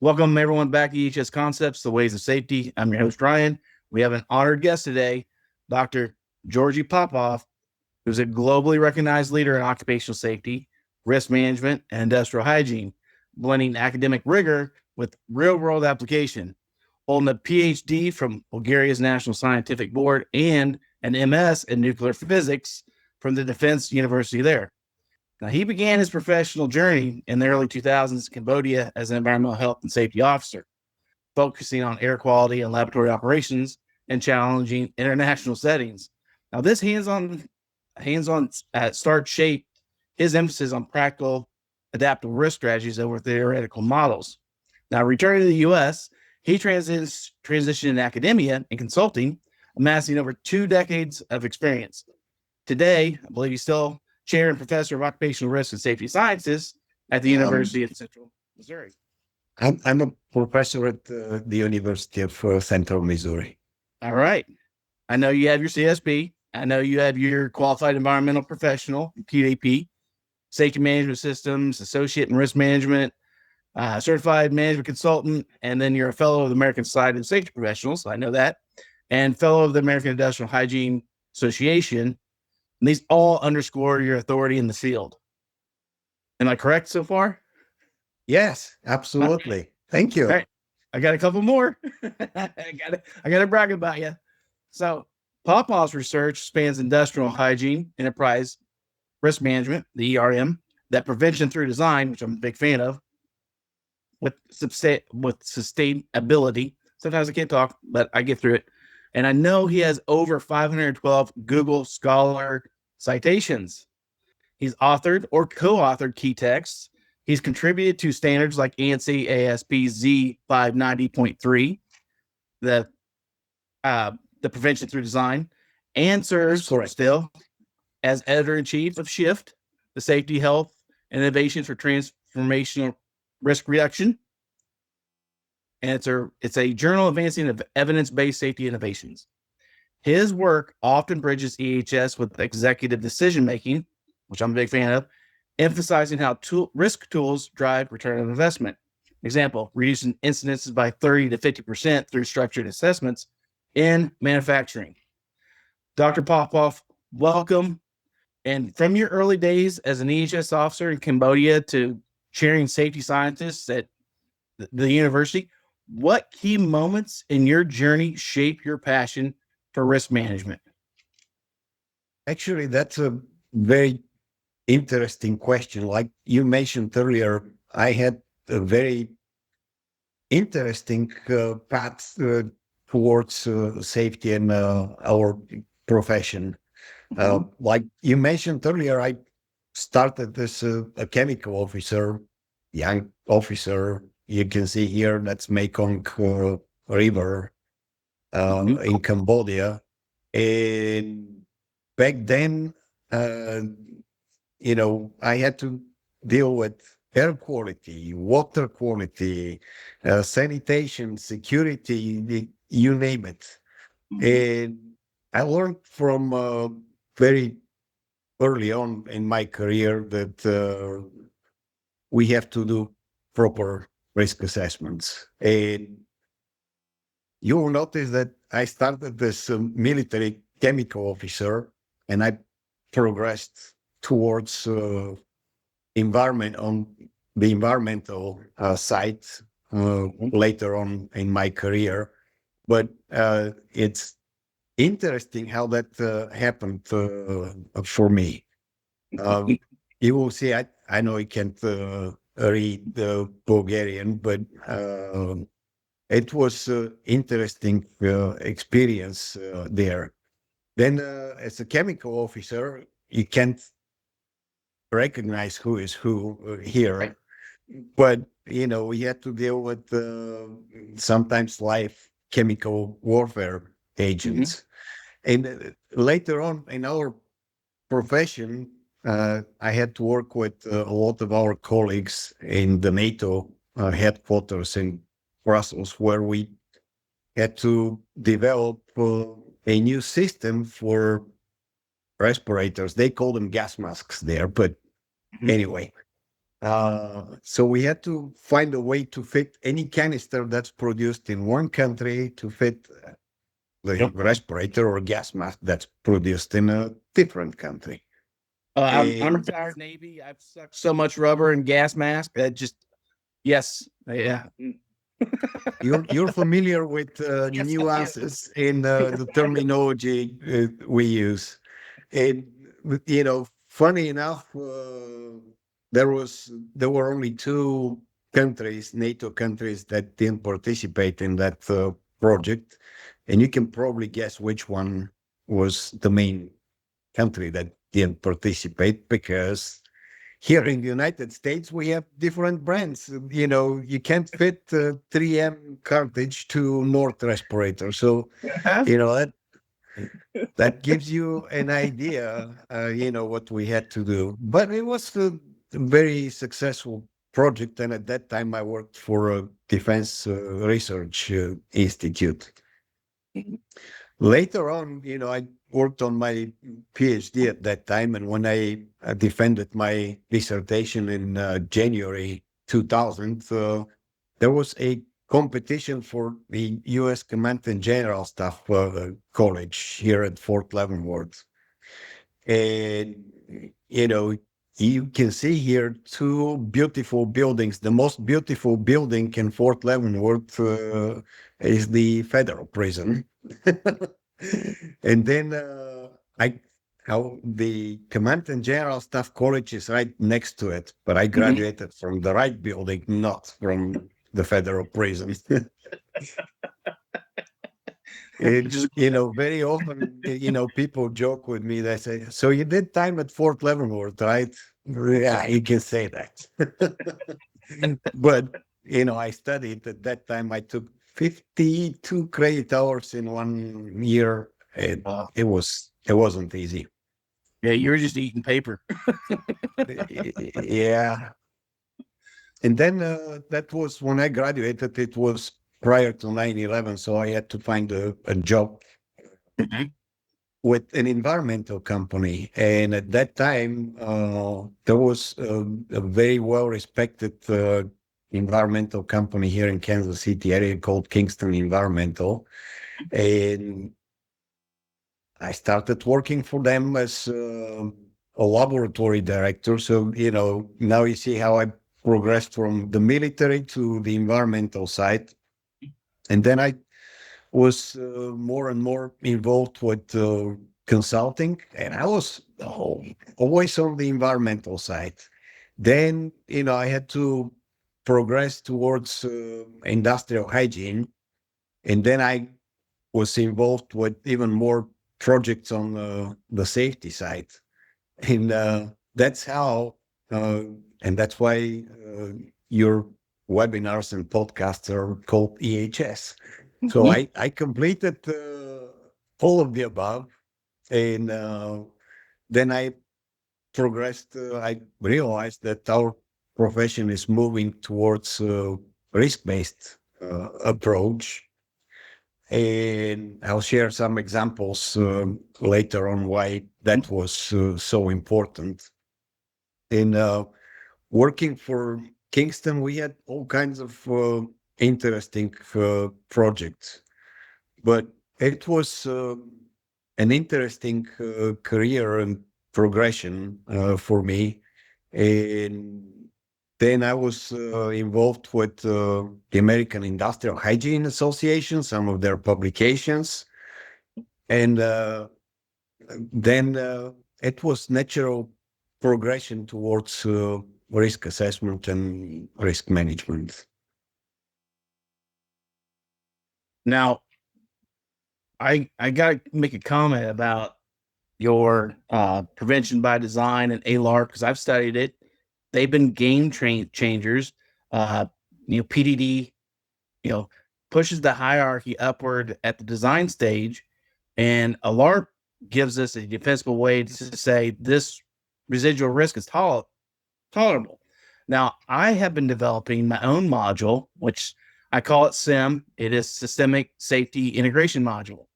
Welcome everyone back to EHS Concepts, the Ways of Safety. I'm your host, Ryan. We have an honored guest today, Dr. Georgi Popov, who's a globally recognized leader in occupational safety, risk management, and industrial hygiene, blending academic rigor with real-world application, holding a PhD from Bulgaria's National Scientific Board and an MS in nuclear physics from the Defense University there. Now, he began his professional journey in the early 2000s in Cambodia as an environmental health and safety officer, focusing on air quality and laboratory operations in challenging international settings. Now, this hands-on start shaped his emphasis on practical adaptive risk strategies over theoretical models. Now, returning to the U.S., he transitioned in academia and consulting, amassing over 2 decades of experience. Today, I believe he's still chair and professor of occupational risk and safety sciences at the University of Central Missouri. I'm a professor at the University of Central Missouri. All right. I know you have your CSP. I know you have your qualified environmental professional, PtD, safety management systems, associate in risk management, certified management consultant, and then you're a fellow of the American Society of Safety Professionals. I know that. And fellow of the American Industrial Hygiene Association. And these all underscore your authority in the field. Am I correct so far? Yes, absolutely. Right. Thank you. All right. I got a couple more. I gotta brag about you. So Popov's research spans industrial hygiene, enterprise risk management, the ERM, that prevention through design, which I'm a big fan of, with sustainability. Sometimes I can't talk, but I get through it. And I know he has over 512 Google Scholar citations. He's authored or co-authored key texts. He's contributed to standards like ANSI ASSP Z590.3, the prevention through design, and serves still as editor-in-chief of SHIFT, the Safety, Health, and Innovations for Transformational Risk Reduction. And it's a journal advancing of evidence-based safety innovations. His work often bridges EHS with executive decision-making, which I'm a big fan of, emphasizing how risk tools drive return on investment. Example, reducing incidences by 30 to 50% through structured assessments in manufacturing. Dr. Popov, welcome. And from your early days as an EHS officer in Cambodia to chairing safety scientists at the university, what key moments in your journey shape your passion for risk management? Actually, that's a very interesting question. Like you mentioned earlier, I had a very interesting path towards safety and our profession. Like you mentioned earlier, I started as a chemical officer, young officer. You can see here, that's Mekong River in Cambodia. And back then, I had to deal with air quality, water quality, sanitation, security, you name it. And I learned from very early on in my career that we have to do proper risk assessments. And you will notice that I started as a military chemical officer, and I progressed towards environment on the environmental side later on in my career. But it's interesting how that happened for me. You will see, I know I can't read the Bulgarian, but it was interesting experience there. Then as a chemical officer, you can't recognize who is who here. Right. But, we had to deal with sometimes live chemical warfare agents. And later on in our profession, I had to work with a lot of our colleagues in the NATO headquarters in Brussels, where we had to develop a new system for respirators. They call them gas masks there, but anyway. So we had to find a way to fit any canister that's produced in one country to fit the respirator or gas mask that's produced in a different country. I'm retired Navy. I've sucked so much rubber and gas mask that just yes, yeah. You're familiar with Yes, nuances in the terminology we use. And funny enough, there were only two countries, NATO countries, that didn't participate in that project, and you can probably guess which one was the main country that didn't participate, because here in the United States, we have different brands. You can't fit 3M cartridge to North respirator. So, that gives you an idea, what we had to do. But it was a very successful project. And at that time, I worked for a defense research institute. Later on, I worked on my PhD at that time. And when I defended my dissertation in January 2000, there was a competition for the U.S. Command and General Staff College here at Fort Leavenworth. And, you can see here two beautiful buildings. The most beautiful building in Fort Leavenworth is the federal prison. And then how the Command and General Staff College is right next to it, but I graduated from the right building, not from the federal prison. It just, very often, people joke with me. They say, "So you did time at Fort Leavenworth, right?" Yeah, you can say that. But, I studied at that time. I took 52 credit hours in 1 year. And it wasn't easy. Yeah, you were just eating paper. Yeah. And then that was when I graduated. It was prior to 9/11, so I had to find a job with an environmental company. And at that time, there was a very well-respected environmental company here in Kansas City area called Kingston Environmental. And I started working for them as a laboratory director. So, now you see how I progressed from the military to the environmental side. And then I was more and more involved with consulting, and I was always on the environmental side. Then, I had to progress towards industrial hygiene, and then I was involved with even more projects on the safety side. And that's how, and that's why your webinars and podcasts are called EHS. So I completed all of the above, and then I progressed. I realized that our profession is moving towards risk-based approach, and I'll share some examples later on why that was so important. In working for Kingston, we had all kinds of interesting projects, but it was an interesting career and progression for me. And then I was involved with the American Industrial Hygiene Association, some of their publications. And then it was natural progression towards risk assessment and risk management. Now, I got to make a comment about your prevention by design and ALARP because I've studied it. They've been game changers. PtD, pushes the hierarchy upward at the design stage, and ALARP gives us a defensible way to say this residual risk is tolerable. Now, I have been developing my own module, which I call it SIM. It is Systemic Safety Integration Module.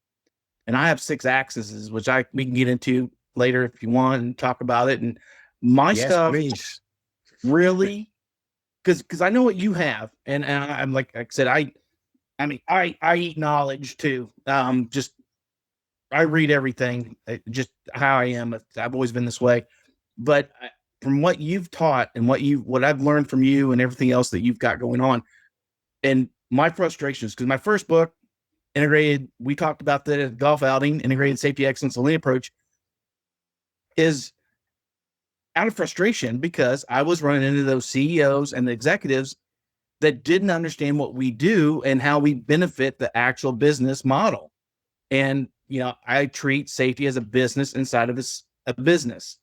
And I have 6 axes, which we can get into later if you want and talk about it. And my Yes, stuff, please. really, because I know what you have, and I'm like I said, I mean, I eat knowledge too. Just I read everything, just how I am. I've always been this way. But from what you've taught and what I've learned from you and everything else that you've got going on, and my frustrations, because my first book, integrated, we talked about the golf outing, integrated safety excellence and lean approach, is out of frustration because I was running into those CEOs and the executives that didn't understand what we do and how we benefit the actual business model. And, I treat safety as a business inside of a business.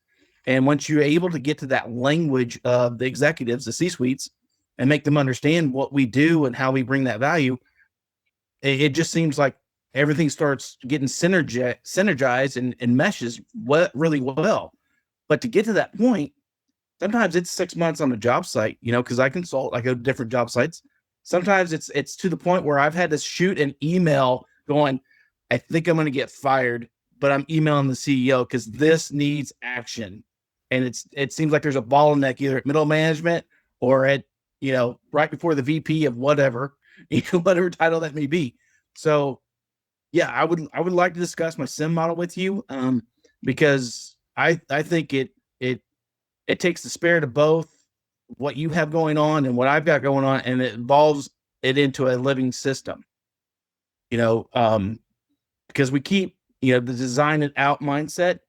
And once you're able to get to that language of the executives, the C-suites, and make them understand what we do and how we bring that value, it just seems like everything starts getting synergized and meshes really well. But to get to that point, sometimes it's 6 months on the job site, because I consult, I go to different job sites. Sometimes it's to the point where I've had to shoot an email going, I think I'm going to get fired, but I'm emailing the CEO because this needs action. And it seems like there's a bottleneck either at middle management or at, right before the VP of whatever, whatever title that may be. So yeah, I would like to discuss my SIM model with you, because I think it takes the spirit of both what you have going on and what I've got going on, and it evolves it into a living system. Because we keep, the design it out mindset,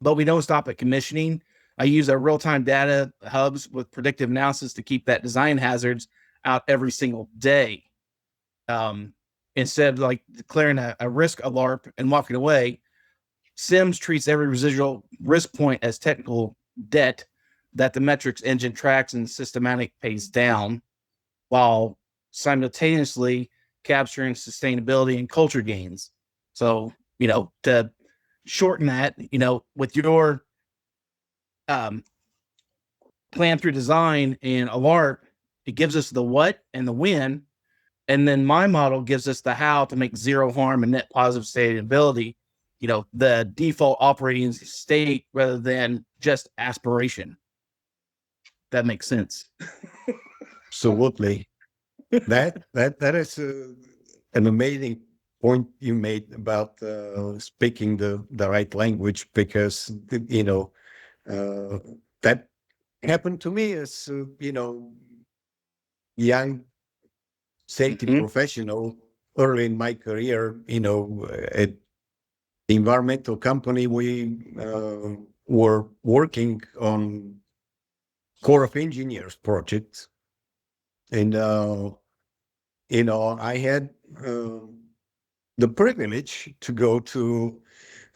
but we don't stop at commissioning. I use our real-time data hubs with predictive analysis to keep that design hazards out every single day. Instead of like declaring a risk ALARP and walking away, SIMS treats every residual risk point as technical debt that the metrics engine tracks and systematic pays down, while simultaneously capturing sustainability and culture gains. So, to shorten that, with your plan through design and ALARP, it gives us the what and the when. And then my model gives us the how to make zero harm and net positive sustainability, the default operating state rather than just aspiration. That makes sense. Absolutely. That is an amazing point you made about speaking the right language, because that happened to me as young safety professional early in my career. At the environmental company, we were working on Corps of Engineers projects, and I had the privilege to go to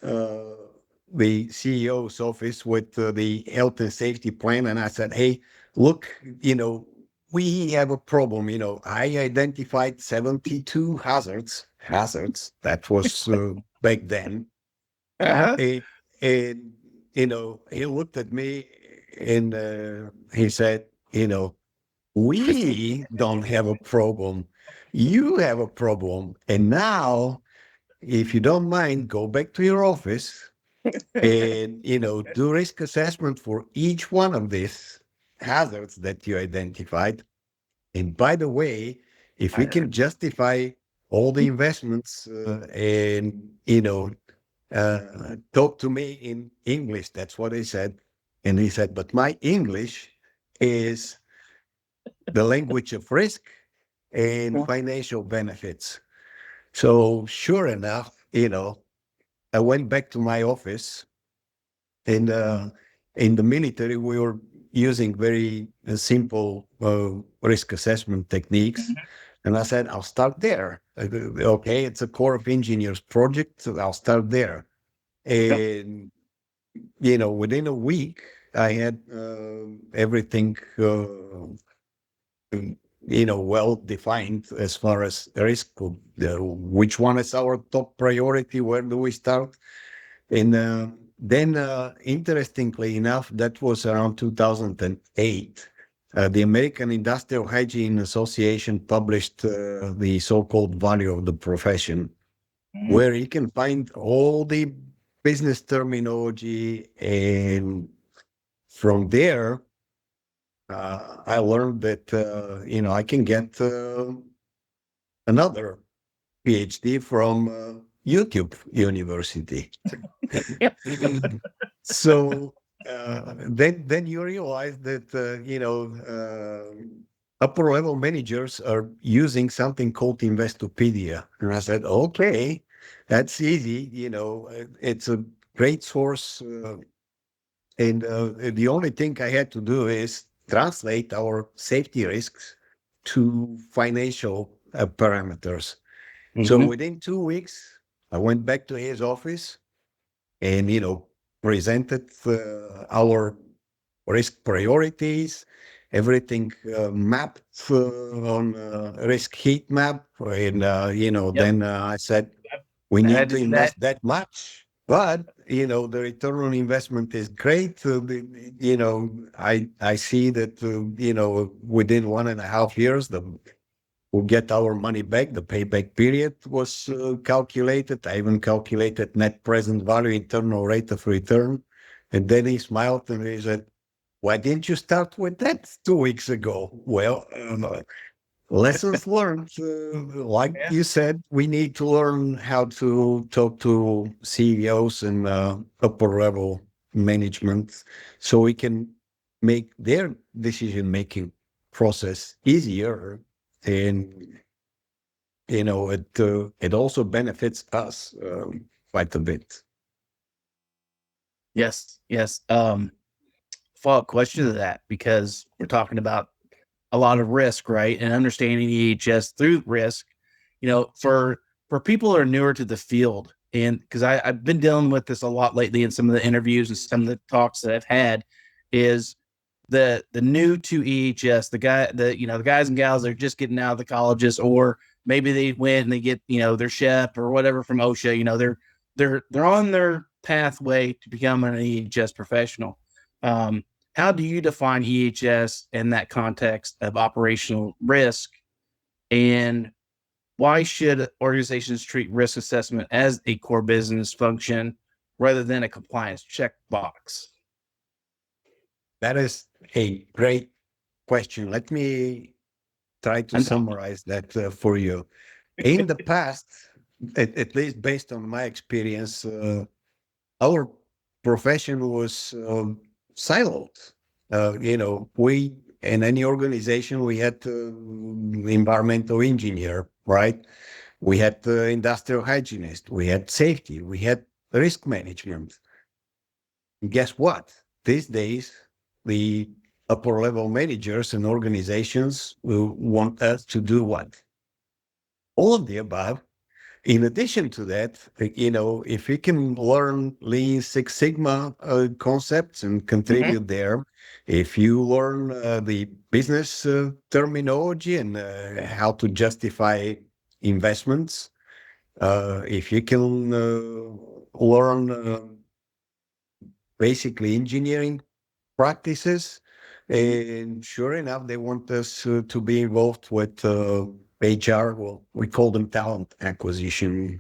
the CEO's office with the health and safety plan. And I said, hey, look, we have a problem. I identified 72 hazards. That was back then. Uh-huh. And he looked at me and he said, we don't have a problem. You have a problem. And now, if you don't mind, go back to your office and, do risk assessment for each one of these hazards that you identified. And by the way, if we can justify all the investments and, talk to me in English, that's what he said. And he said, but my English is the language of risk and financial benefits. So sure enough, I went back to my office, and in the military, we were using very simple risk assessment techniques. And I said, I'll start there. Okay, it's a Corps of Engineers project, so I'll start there. And, within a week, I had everything well defined as far as risk, which one is our top priority, where do we start? And then, interestingly enough, that was around 2008. The American Industrial Hygiene Association published the so-called value of the profession, where you can find all the business terminology, and from there, I learned that, I can get another PhD from YouTube University. Yep. So then you realize that upper level managers are using something called Investopedia, and I said, okay, that's easy. It's a great source, and the only thing I had to do is translate our safety risks to financial parameters. So Mhm. within 2 weeks, I went back to his office and presented our risk priorities, everything mapped on risk heat map, and Yep. then I said we I need had to to do that. invest that much, but the return on investment is great. I see that within 1.5 years we'll get our money back. The payback period was calculated. I even calculated net present value, internal rate of return. And then he smiled and he said, why didn't you start with that 2 weeks ago? Well, lessons learned. Like Yeah. you said, we need to learn how to talk to CEOs and upper level management so we can make their decision making process easier. And it also benefits us quite a bit. Yes. Yes. Follow-up question to that, because we're talking about a lot of risk, right? And understanding EHS through risk, for people who are newer to the field, and because I've been dealing with this a lot lately in some of the interviews and some of the talks that I've had, is the new to EHS, the guys and gals that are just getting out of the colleges, or maybe they went and they get their chef or whatever from OSHA. They're on their pathway to become an EHS professional. How do you define EHS in that context of operational risk, and why should organizations treat risk assessment as a core business function rather than a compliance checkbox? That is a great question. Let me try to I'm talking. summarize that for you. In the past, at least based on my experience, our profession was siloed. We in any organization we had environmental engineer, right? We had industrial hygienist, we had safety, we had risk management. And guess what? These days, the upper level managers and organizations will want us to do what? All of the above. In addition to that, if we can learn Lean Six Sigma concepts and Mhm. contribute there, if you learn the business terminology and how to justify investments, if you can learn basically engineering practices. And sure enough, they want us to be involved with HR. Well, we call them talent acquisition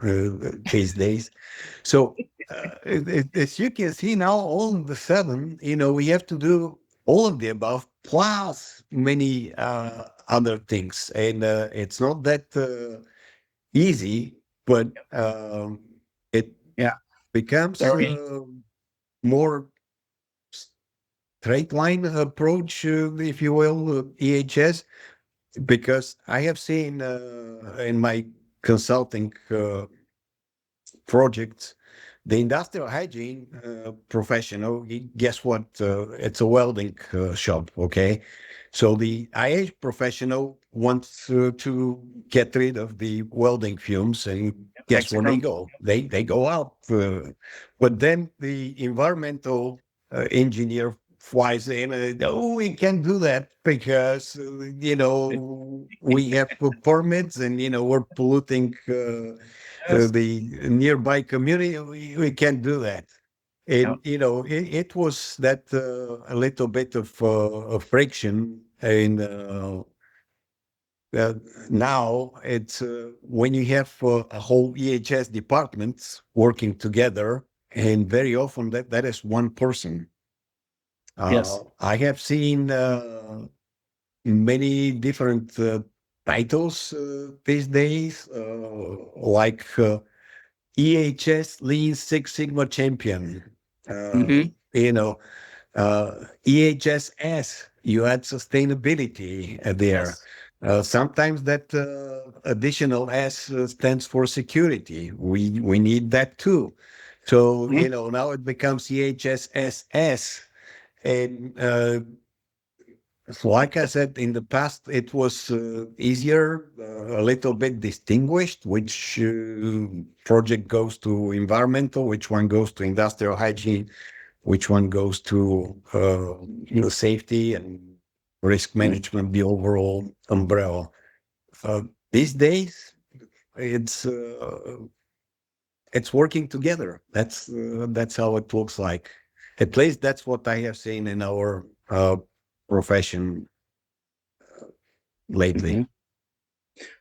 these days. So as you can see now, all of a sudden, we have to do all of the above plus many other things. And it's not that easy, but it Yeah. becomes There- more straight line approach, if you will, EHS, because I have seen in my consulting projects, the industrial hygiene professional, guess what? It's a welding shop, okay? So the IH professional wants to get rid of the welding fumes, and guess where they Hexachrome. go? They go out. But then the environmental engineer flies in and, oh, we can't do that because, we have permits and, we're polluting Yes. the nearby community. We can't do that. Yeah. And it was that a little bit of friction, and uh, now it's when you have a whole EHS department working together, and very often that is one person. Yes. I have seen many different titles these days, like EHS Lean Six Sigma Champion. Hmm. You know, EHS, you add sustainability there. Yes. Sometimes that additional S stands for security. We need that too. So, Mhm. now it becomes EHSSS. And like I said, in the past, it was easier, a little bit distinguished, which project goes to environmental, which one goes to industrial hygiene, which one goes to safety and risk management, the overall umbrella. Uh, these days, it's it's working together. That's how it looks like. At least that's what I have seen in our profession lately. Mhm.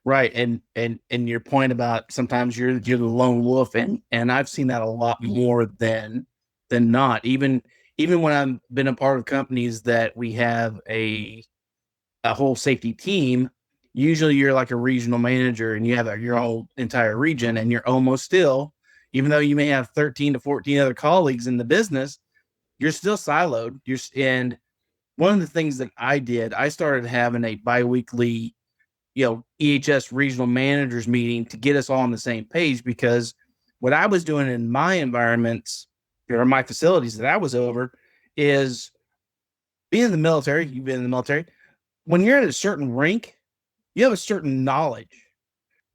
Right. And your point about sometimes you're the lone wolf, and I've seen that a lot more than not. Even when I've been a part of companies that we have a whole safety team, usually you're like a regional manager and you have your whole entire region, and you're almost still, even though you may have 13 to 14 other colleagues in the business, you're still siloed. And one of the things that I did, I started having a biweekly, EHS regional managers meeting to get us all on the same page, because what I was doing in my environments or my facilities that I was over is being in the military. You've been in the military. When you're at a certain rank, you have a certain knowledge.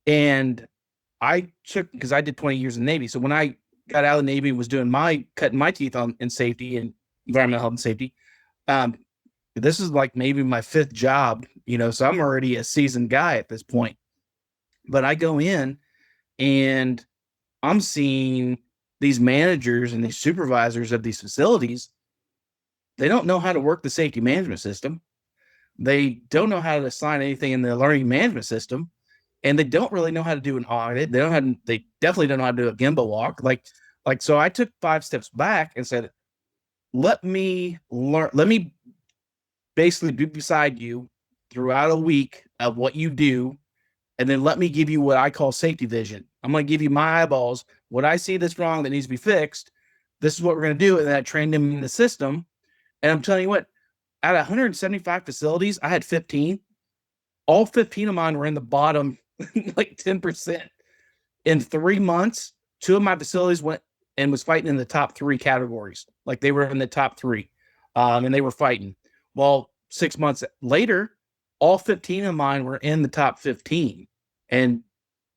And I took, because I did 20 years in the Navy. So when I got out of the Navy and was doing cutting my teeth on in safety and environmental health and safety, um, this is like maybe my fifth job, so I'm already a seasoned guy at this point. But I go in and I'm seeing these managers and these supervisors of these facilities. They don't know how to work the safety management system. They don't know how to assign anything in the learning management system, and they don't really know how to do an audit. They definitely don't know how to do a Gemba walk. So I took 5 steps back and said, let me learn, let me basically be beside you throughout a week of what you do. And then let me give you what I call safety vision. I'm going to give you my eyeballs. What I see that's wrong that needs to be fixed. This is what we're going to do. And then I trained them in the system. And I'm telling you what, out of 175 facilities, I had 15. All 15 of mine were in the bottom, like 10%. In 3 months, 2 of my facilities went and was fighting in the top 3 categories. Like they were in the top 3, and they were fighting. Well, 6 months later, all 15 of mine were in the top 15. And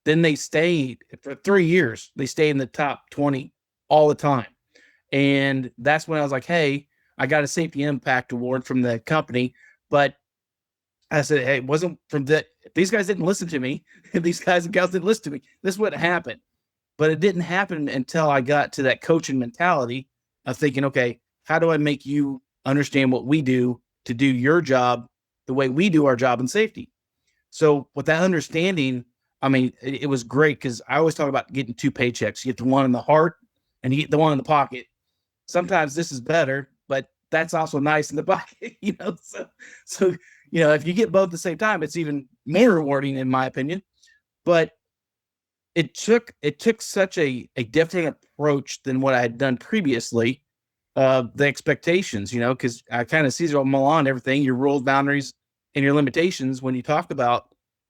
then they stayed for 3 years. They stayed in the top 20 all the time. And that's when I was like, hey, I got a safety impact award from the company. But I said, hey, it wasn't from that. These guys didn't listen to me. These guys and gals didn't listen to me. This wouldn't happen. But it didn't happen until I got to that coaching mentality of thinking, okay, how do I make you understand what we do to do your job the way we do our job in safety? So with that understanding, I mean, it was great, because I always talk about getting 2 paychecks. You get the one in the heart and you get the one in the pocket. Sometimes this is better, but that's also nice in the pocket, So, if you get both at the same time, it's even more rewarding, in my opinion. But it took such a different approach than what I had done previously. The expectations, because I kind of see Milan everything, your rules, boundaries, and your limitations when you talk about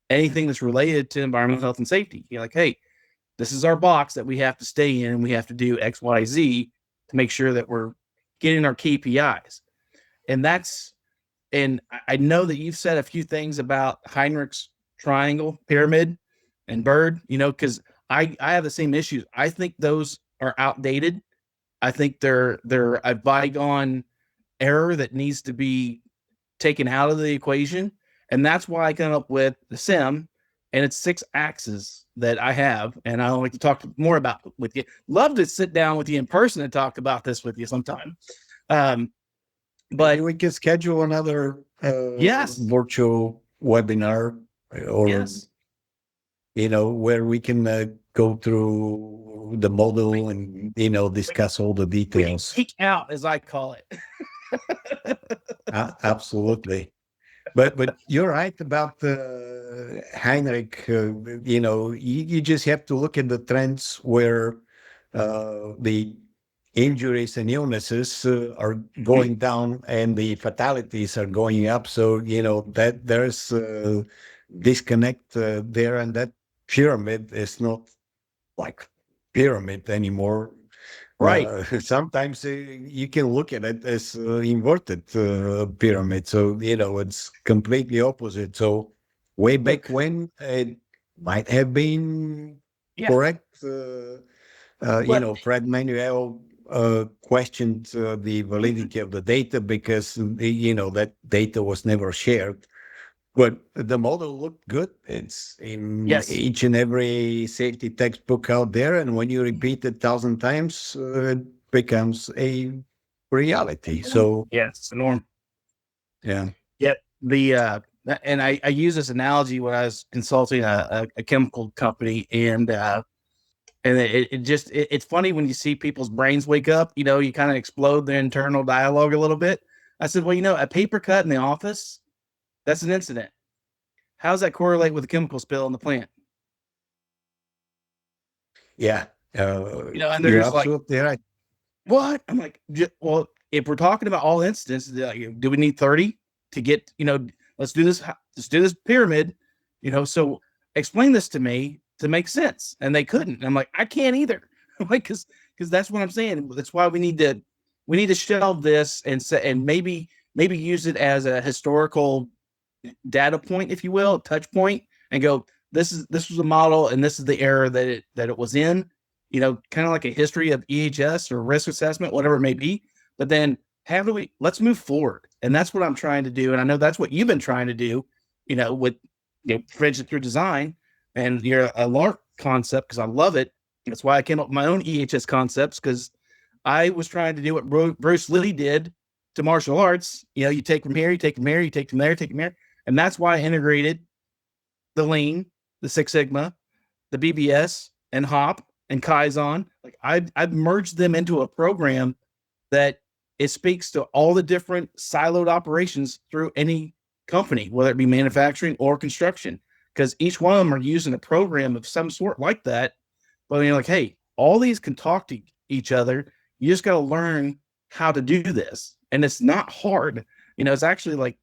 anything that's related to environmental health and safety. You're like, hey, this is our box that we have to stay in, and we have to do X, Y, Z to make sure that we're getting our KPIs. And I know that you've said a few things about Heinrich's triangle, pyramid, and bird, because I have the same issues. I think those are outdated. I think they're a bygone error that needs to be taken out of the equation. And that's why I come up with the SIM, and it's 6 axes that I have. And I would like to talk more about with you. Love to sit down with you in person and talk about this with you sometime. But Maybe we can schedule another yes, virtual webinar, or yes, where we can go through the model and discuss all the we can details. geek out, as I call it. Absolutely. But you're right about Heinrich. You just have to look at the trends where the injuries and illnesses are going down and the fatalities are going up. So that there's disconnect there, and that pyramid is not like pyramid anymore. Right. Sometimes you can look at it as inverted pyramid. So, it's completely opposite. So way back when it might have been Yeah. correct. What? Fred Manuel questioned the validity of the data because, that data was never shared. But the model looked good. It's in Yes. each and every safety textbook out there. And when you repeat it 1,000 times, it becomes a reality. So, Yes. Norm. yeah. Yep. And I use this analogy when I was consulting a chemical company, and it's funny when you see people's brains wake up. You kind of explode their internal dialogue a little bit. I said, well, a paper cut in the office, that's an incident. How does that correlate with a chemical spill in the plant? Yeah. And they're You're just like, absolutely right. what? I'm like, well, if we're talking about all incidents, do we need 30 to get, let's do this. Let's do this pyramid, so explain this to me to make sense. And they couldn't. And I'm like, I can't either. Like, because that's what I'm saying. That's why we need to shelve this and maybe use it as a historical data point, if you will, touch point, and go, this was a model and this is the error that it was in, kind of like a history of EHS or risk assessment, whatever it may be. But then let's move forward. And that's what I'm trying to do. And I know that's what you've been trying to do, with for instance, your design and your ALARP concept, because I love it. That's why I came up with my own EHS concepts, because I was trying to do what Bruce Lee did to martial arts. You take from here, you take from here, you take from there, take from here. And that's why I integrated the Lean, the Six Sigma, the BBS, and Hop and Kaizen. Like I've merged them into a program that it speaks to all the different siloed operations through any company, whether it be manufacturing or construction, because each one of them are using a program of some sort like that. But you're like, hey, all these can talk to each other. You just got to learn how to do this. And it's not hard. It's actually like,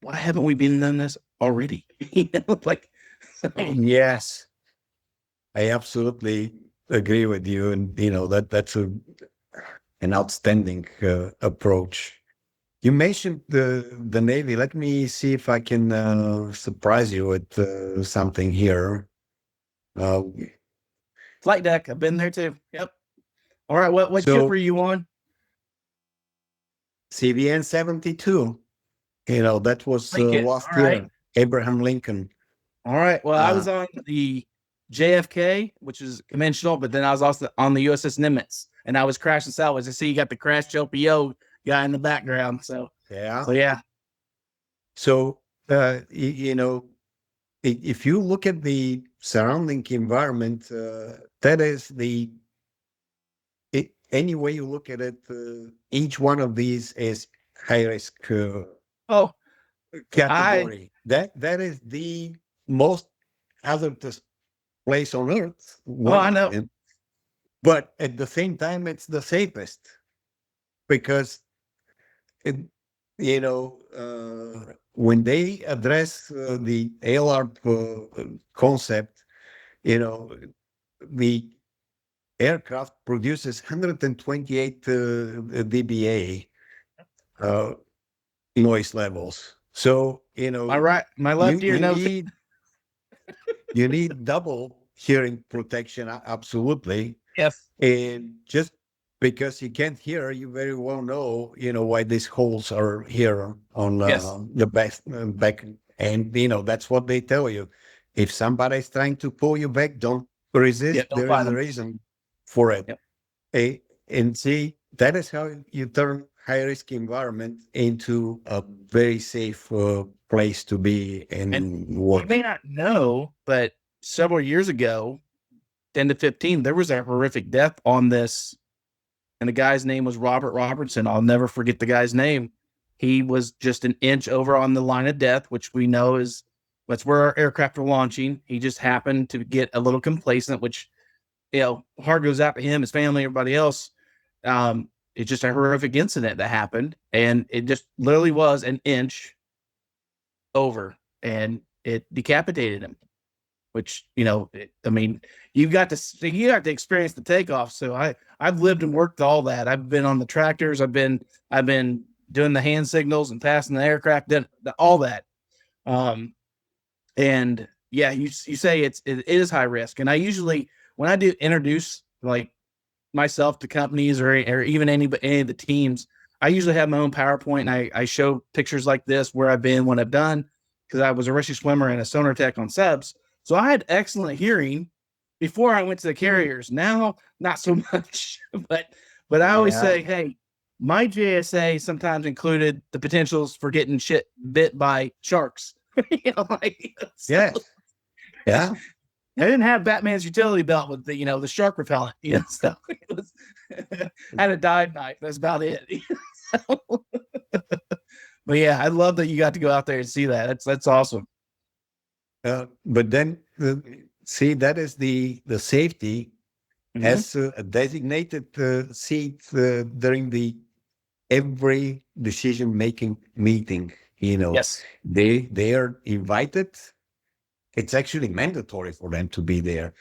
why haven't we been done this already? Like, Yes, I absolutely agree with you. And, that's an outstanding approach. You mentioned the Navy. Let me see if I can surprise you with something here. Uh, flight deck, I've been there too. Yep. All right. What ship so were you on? CVN 72, that was Lincoln. last All right. year, Abraham Lincoln. All right. Well, I Uh, was on the JFK, which is conventional, but then I was also on the USS Nimitz, and I was crashing salvage. I see you got the crash LPO guy in the background. So yeah. yeah. So, if you look at the surrounding environment, that is any way you look at it, each one of these is high risk Oh, I category. That is the most hazardous place on earth, one I of know. them. But at the same time, it's the safest because it, when they address the ALARP concept, the aircraft produces 128 dBA uh, noise levels. So, my you left ear you knows it. need you need double hearing protection, absolutely. Yes. And just because you can't hear, you very well know, why these holes are here on Yes. the back. And, that's what they tell you. If somebody's trying to pull you back, don't Yeah. resist. Don't There fight is a them. reason for it. Yep. And see, that is how you turn high risk environment into a very safe place to be And and you may work. not know, but several years ago, 10 to 15, there was a horrific death on this and the guy's name was Robert Robertson. I'll never forget the guy's name. He was just an inch over on the line of death, which we know that's where our aircraft are launching. He just happened to get a little complacent, which, heart goes out to him, his family, everybody else. It's just a horrific incident that happened, and it just literally was an inch over, and it decapitated him. Which, I mean, you got to experience the takeoff. So I've lived and worked all that. I've been on the tractors. I've been doing the hand signals and passing the aircraft, done all that. And yeah, you say it is high risk. And I usually, when I do introduce like myself to companies or even any of the teams, I usually have my own PowerPoint, and I show pictures like this, where I've been, what I've done, because I was a rescue swimmer and a sonar tech on SEBs. So I had excellent hearing before I went to the carriers. Now, not so much, but I always say, hey, my JSA sometimes included the potentials for getting shit bit by sharks. Yeah. I didn't have Batman's utility belt with the shark repellent. So had a dive knife. That's about it. But yeah, I love that you got to go out there and see that. That's awesome. But then, see, that is the safety as a designated seat during every decision-making meeting. Yes, they are invited. It's actually mandatory for them to be there.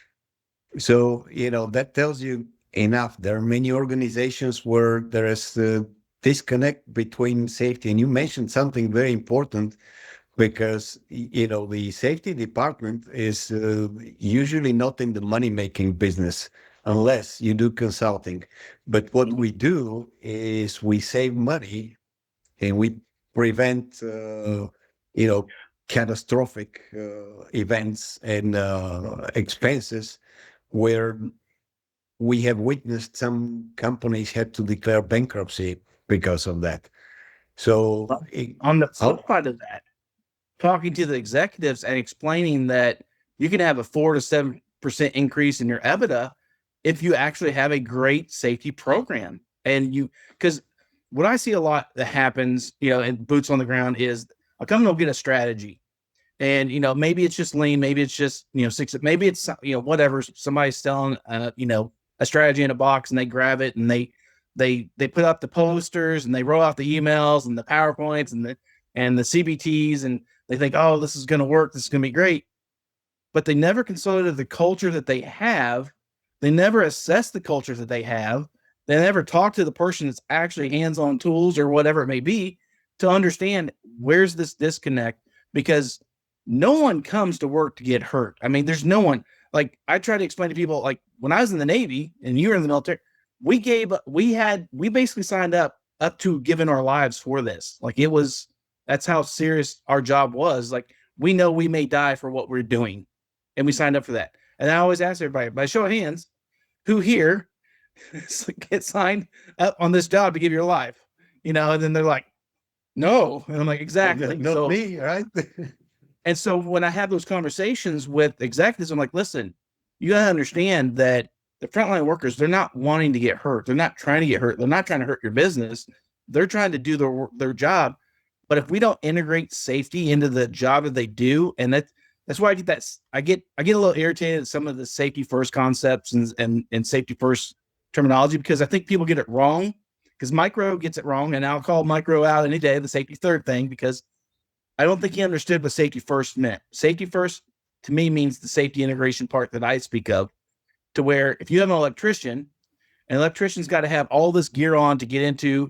So, that tells you enough. There are many organizations where there is a disconnect between safety. And you mentioned something very important, because, the safety department is usually not in the money-making business unless you do consulting. But what we do is we save money, and we prevent, catastrophic events and expenses, where we have witnessed some companies had to declare bankruptcy because of that. So on the flip side of that, talking to the executives and explaining that you can have a 4 to 7% increase in your EBITDA if you actually have a great safety program. And because what I see a lot that happens, in boots on the ground, is a company will get a strategy, and maybe it's just lean, maybe it's just maybe it's whatever, somebody's selling a strategy in a box, and they grab it and they put up the posters and they roll out the emails and the PowerPoints and the CBTs, and they think, oh, this is going to work, this is going to be great. But they never consider the culture that they have. They never assess the culture that they have. They never talk to the person that's actually hands-on tools or whatever it may be to understand where's this disconnect, because no one comes to work to get hurt. I mean, there's no one. Like, I try to explain to people, like, when I was in the Navy and you were in the military, we basically signed up to giving our lives for this. Like, that's how serious our job was. Like, we know we may die for what we're doing, and we signed up for that. And I always ask everybody, by show of hands, who here get signed up on this job to give your life? And then they're like, no. And I'm like, exactly. Not me, right? And so when I have those conversations with executives, I'm like, listen, you got to understand that the frontline workers, they're not wanting to get hurt. They're not trying to get hurt. They're not trying to hurt your business. They're trying to do their job. But if we don't integrate safety into the job that they do, and that's why I get a little irritated at some of the safety first concepts and safety first terminology, because I think people get it wrong, because Micro gets it wrong. And I'll call Micro out any day, the safety third thing, because I don't think he understood what safety first meant. Safety first to me means the safety integration part that I speak of, to where if you have an electrician's got to have all this gear on to get into,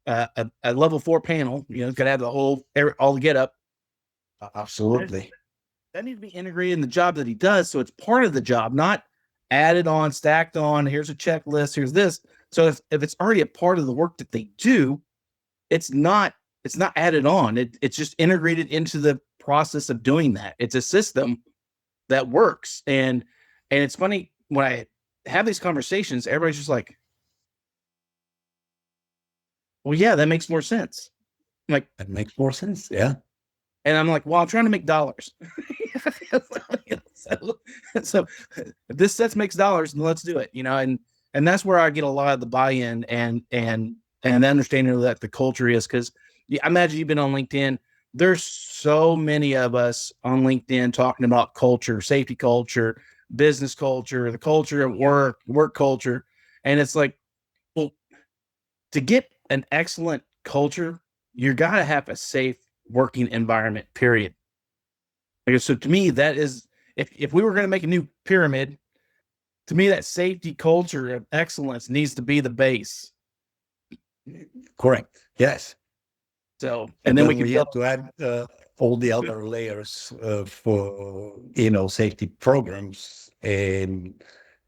a level 4 panel, it's got to have all the get up. Absolutely. That needs to be integrated in the job that he does. So it's part of the job, not added on, stacked on. Here's a checklist. Here's this. So if it's already a part of the work that they do, it's not added on. It's just integrated into the process of doing that. It's a system that works. And it's funny, when I have these conversations, everybody's just like, well, yeah, that makes more sense. I'm like, that makes more sense. Yeah. And I'm like, well, I'm trying to make dollars. So if this set makes dollars, then let's do it. And And that's where I get a lot of the buy-in and understanding that the culture is, because I imagine you've been on LinkedIn. There's so many of us on LinkedIn talking about culture, safety culture, business culture, the culture of work culture. And it's like, well, to get an excellent culture, you got to have a safe working environment, period. Like, so to me, that is, if we were going to make a new pyramid, to me, that safety culture of excellence needs to be the base. Correct. Yes. So, And then then we can we build. have to add all the other layers for, safety programs and,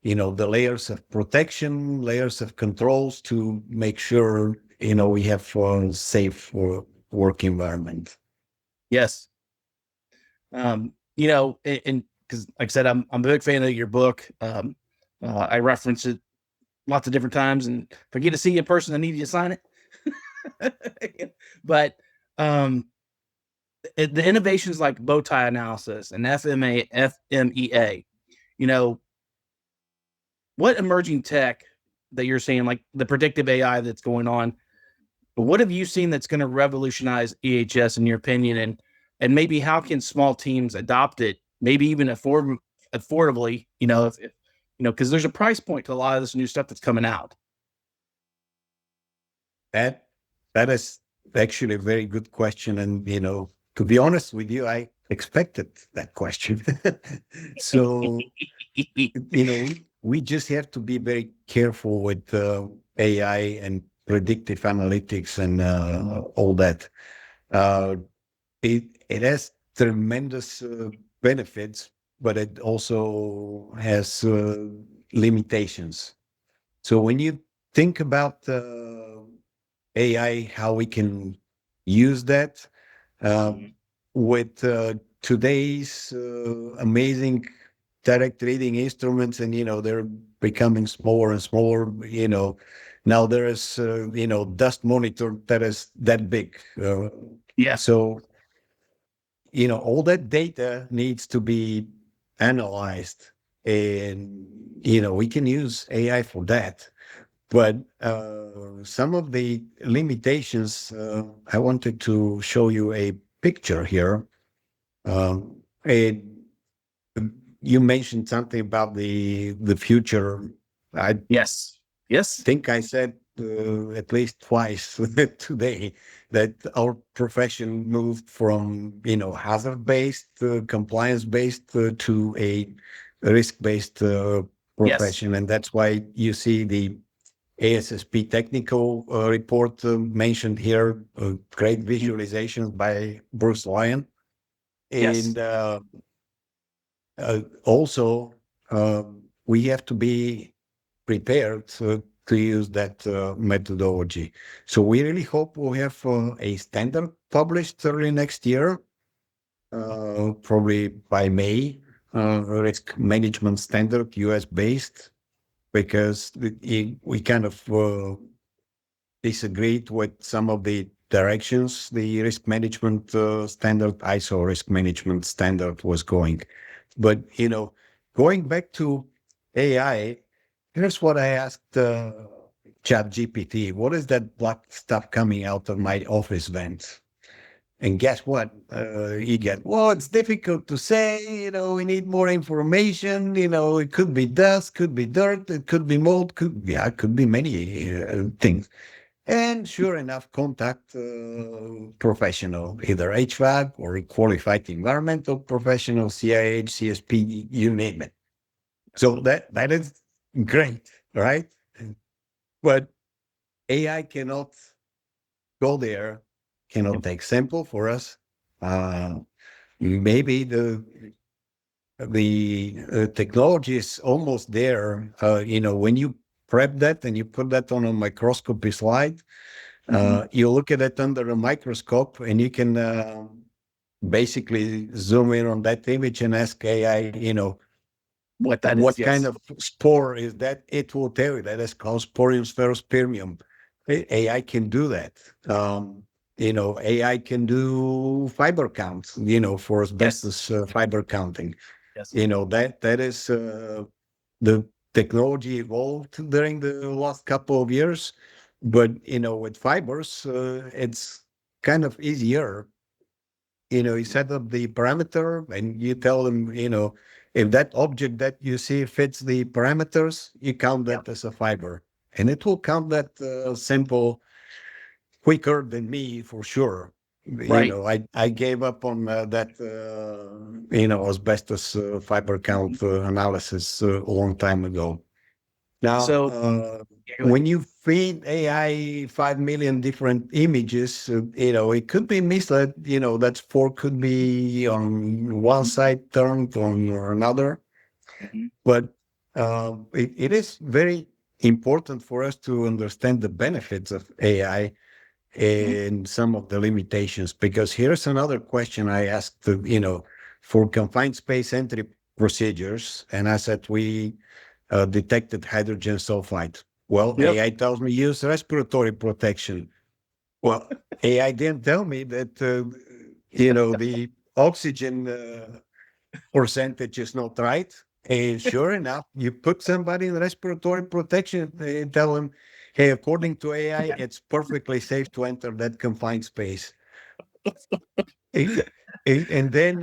the layers of protection, layers of controls to make sure, we have a safe work environment. Yes. And because like I said, I'm a big fan of your book. I reference it lots of different times, and if I get to see you in person, I need you to sign it. But the innovations like bow tie analysis and FMEA, what emerging tech that you're seeing, like the predictive AI that's going on, what have you seen that's going to revolutionize EHS in your opinion? And maybe how can small teams adopt it, maybe even affordably, if because there's a price point to a lot of this new stuff that's coming out. That is actually a very good question. And, to be honest with you, I expected that question. So, we just have to be very careful with AI and predictive analytics and all that. It has tremendous benefits, but it also has limitations. So when you think about AI, how we can use that with today's amazing direct reading instruments, and they're becoming smaller and smaller. Now there is dust monitor that is that big. Yeah. So all that data needs to be analyzed, and we can use AI for that. But some of the limitations, I wanted to show you a picture here. And you mentioned something about the future. I Yes. think I said at least twice today that our profession moved from hazard-based, compliance-based to a risk-based profession, and that's why you see the ASSP technical report mentioned here. Great visualizations by Bruce Lyon, and also we have to be prepared to use that methodology. So we really hope we'll have a standard published early next year, probably by May, risk management standard, US based, because we kind of disagreed with some of the directions the risk management standard, ISO risk management standard was going. But, going back to AI, here's what I asked ChatGPT. What is that black stuff coming out of my office vents? And guess what? You get, well, it's difficult to say, we need more information. It could be dust, could be dirt, it could be mold, could be many things. And sure enough, contact professional, either HVAC or a qualified environmental professional, CIH, CSP, you name it. So that is great, right? But AI cannot go there, cannot take sample for us. Maybe the technology is almost there. When you prep that and you put that on a microscopy slide, you look at it under a microscope, and you can basically zoom in on that image and ask AI, what kind of spore is that? It will tell you that it's called Sporium spherospermium. AI can do that. AI can do fiber counts, for asbestos fiber counting. Yes. That is the technology evolved during the last couple of years. But, with fibers, it's kind of easier. You set up the parameter and you tell them, if that object that you see fits the parameters, you count that as a fiber. And it will count that simple quicker than me for sure. Right. I gave up on that, asbestos fiber count analysis a long time ago. Now, So when you feed AI 5 million different images, it could be misled, that sport could be on one side turned on another. Mhm. But it is very important for us to understand the benefits of AI and some of the limitations, because here's another question I asked, for confined space entry procedures. And I said, we detected hydrogen sulfide. Well, Yep. AI tells me use respiratory protection. Well, AI didn't tell me that, the oxygen percentage is not right. And sure enough, you put somebody in respiratory protection, they tell them, hey, according to AI, it's perfectly safe to enter that confined space. Eh, and then,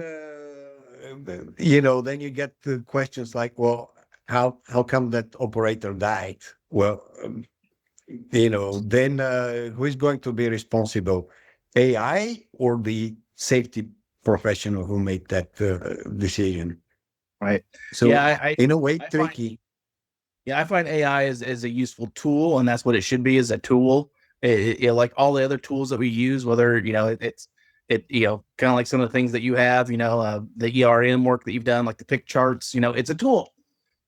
then you get the questions like, well, how come that operator died? Well, then who is going to be responsible? AI or the safety professional who made that decision? Right. Yeah. So in a way, I find tricky. Yeah, I find AI is a useful tool, and that's what it should be, is a tool. Like all the other tools that we use, whether kind of like some of the things that you have, the ERM work that you've done, like the pick charts. It's a tool.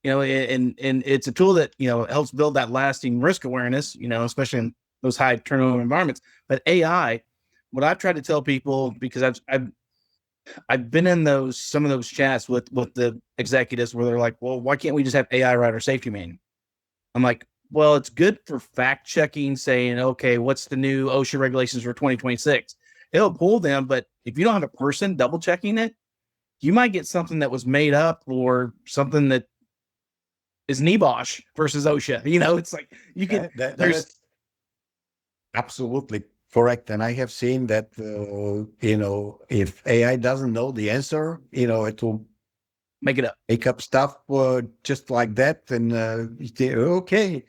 And it's a tool that helps build that lasting risk awareness. Especially in those high turnover environments. But AI, what I've tried to tell people, because I've been in some of those chats with the executives where they're like, well, why can't we just have AI write our safety manual? I'm like, well, it's good for fact checking, saying, okay, what's the new OSHA regulations for 2026? It'll pull them, but if you don't have a person double checking it, you might get something that was made up or something that is NEBOSH versus OSHA. It's like you can, That there's is absolutely correct. And I have seen that, if AI doesn't know the answer, it will make it up. make up stuff just like that. And you say, okay,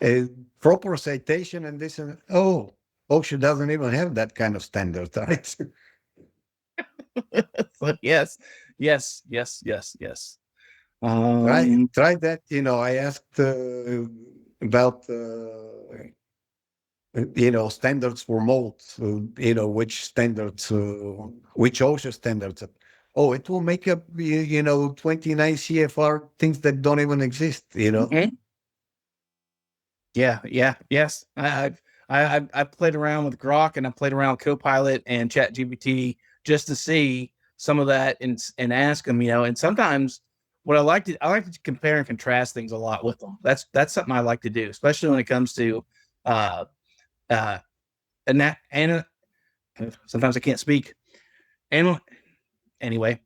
uh, proper citation and this and oh, OSHA doesn't even have that kind of standard, right? So, yes, yes, yes, yes, yes. Try Um, try that. I asked about standards for molds. Which standards, which OSHA standards. Oh, it will make up 29 CFR things that don't even exist. mhm. Yeah, yeah, yes. I've played around with Grok, and I played around with Copilot and Chat GPT just to see some of that, and ask them, and sometimes what I like to compare and contrast things a lot with them. That's something I like to do, especially when it comes to uh uh and sometimes I can't speak. And anyway,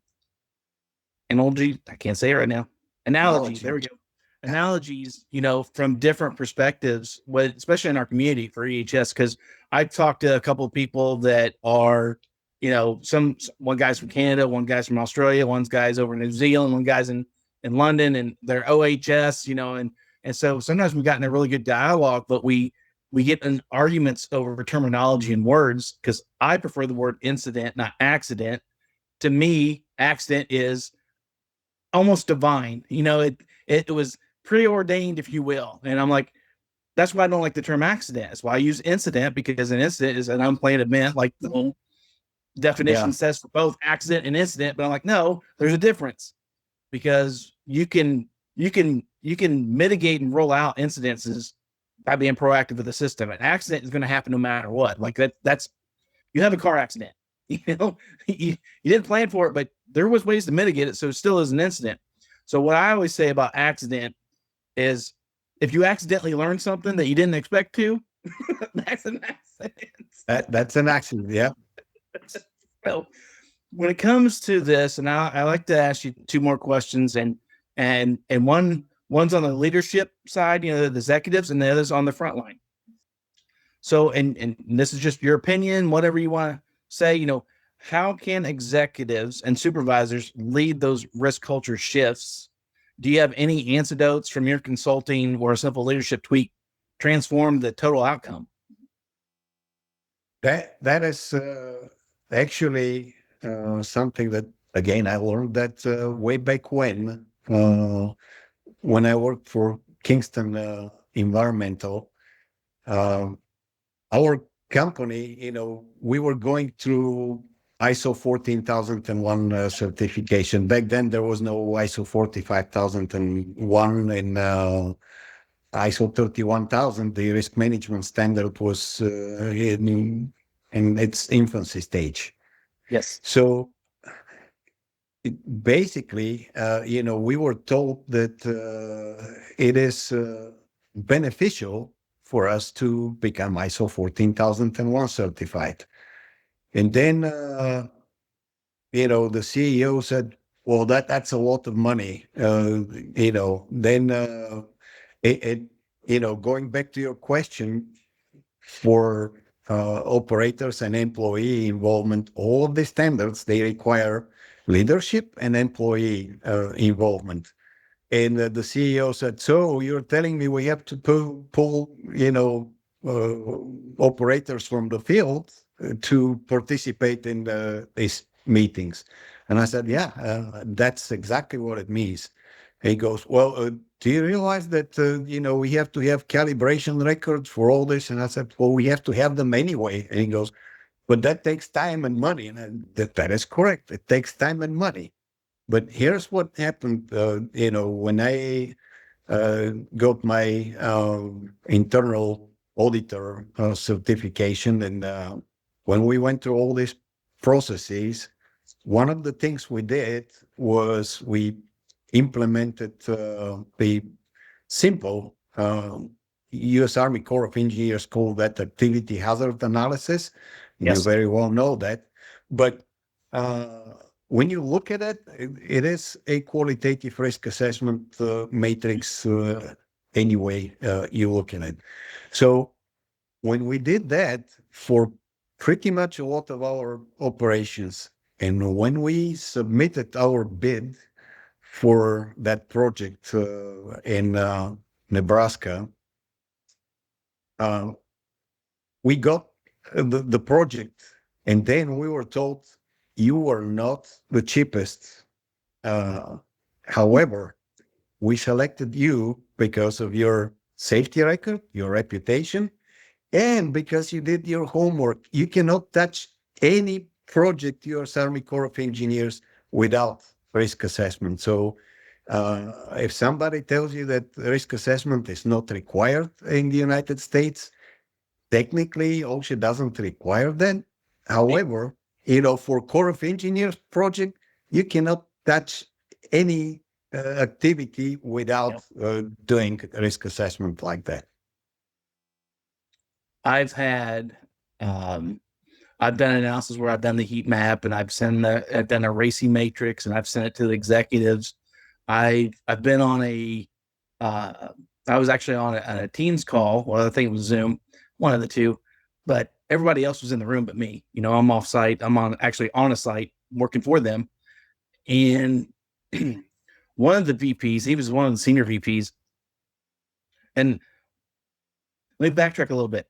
analogy, I can't say it right now. Analogy, there Analogy. we go. Analogies, from different perspectives, especially in our community for EHS, because I've talked to a couple of people that are, one guy's from Canada, one guy's from Australia, one guy's over in New Zealand, one guy's in London, and they're OHS, and so sometimes we've gotten a really good dialogue, but we get in arguments over terminology and words, because I prefer the word incident, not accident. To me, accident is almost divine. It was preordained, if you will. And I'm like, that's why I don't like the term accident. That's why I use incident, because an incident is an unplanned event, like the whole definition Yeah. says for both accident and incident. But I'm like, no, there's a difference, because you can mitigate and roll out incidences by being proactive with the system. An accident is going to happen no matter what. Like that's you have a car accident. You didn't plan for it, but there was ways to mitigate it, so it still is an incident. So what I always say about accident is, if you accidentally learn something that you didn't expect to, that's an accident. That's an accident. Yeah. So when it comes to this, and I like to ask you two more questions, and one One's on the leadership side, the executives, and the other's on the front line. So, and this is just your opinion, whatever you want to say, how can executives and supervisors lead those risk culture shifts? Do you have any antidotes from your consulting or a simple leadership tweak transform the total outcome? That is actually something that, again, I learned that way back when I worked for Kingston Environmental. Our company, we were going through ISO 14001 certification. Back then, there was no ISO 45001 and ISO 31000. The risk management standard was in its infancy stage. Yes. So basically, we were told that it is beneficial for us to become ISO 14001 certified. And then, the CEO said, well, that's a lot of money. Then, going back to your question, for operators and employee involvement, all of the standards, they require leadership and employee involvement. And the CEO said, so you're telling me we have to pull operators from the field to participate in these meetings? And I said, yeah, that's exactly what it means. He goes, well, do you realize that, we have to have calibration records for all this? And I said, well, we have to have them anyway. And he goes, but that takes time and money. And that is correct. It takes time and money. But here's what happened, when I got my internal auditor certification, and when we went through all these processes, one of the things we did was we implemented the simple U.S. Army Corps of Engineers call that activity hazard analysis. Yes. You very well know that. But when you look at it, it is a qualitative risk assessment matrix anyway you look at it. So when we did that for pretty much a lot of our operations, and when we submitted our bid for that project in Nebraska, we got the project, and then we were told, you are not the cheapest. However, we selected you because of your safety record, your reputation, and because you did your homework. You cannot touch any project, U.S. Army Corps of Engineers, without risk assessment. So if somebody tells you that risk assessment is not required in the United States, technically OSHA doesn't require that. However, for Corps of Engineers project, you cannot touch any activity without doing risk assessment like that. I've had, I've done analysis where I've done the heat map, and I've done a racing matrix, and I've sent it to the executives. I've been on I was actually on a Teams call. Well, I think it was Zoom, one of the two, but everybody else was in the room but me. I'm off site. I'm actually on a site working for them. And one of the VPs, he was one of the senior VPs. And let me backtrack a little bit.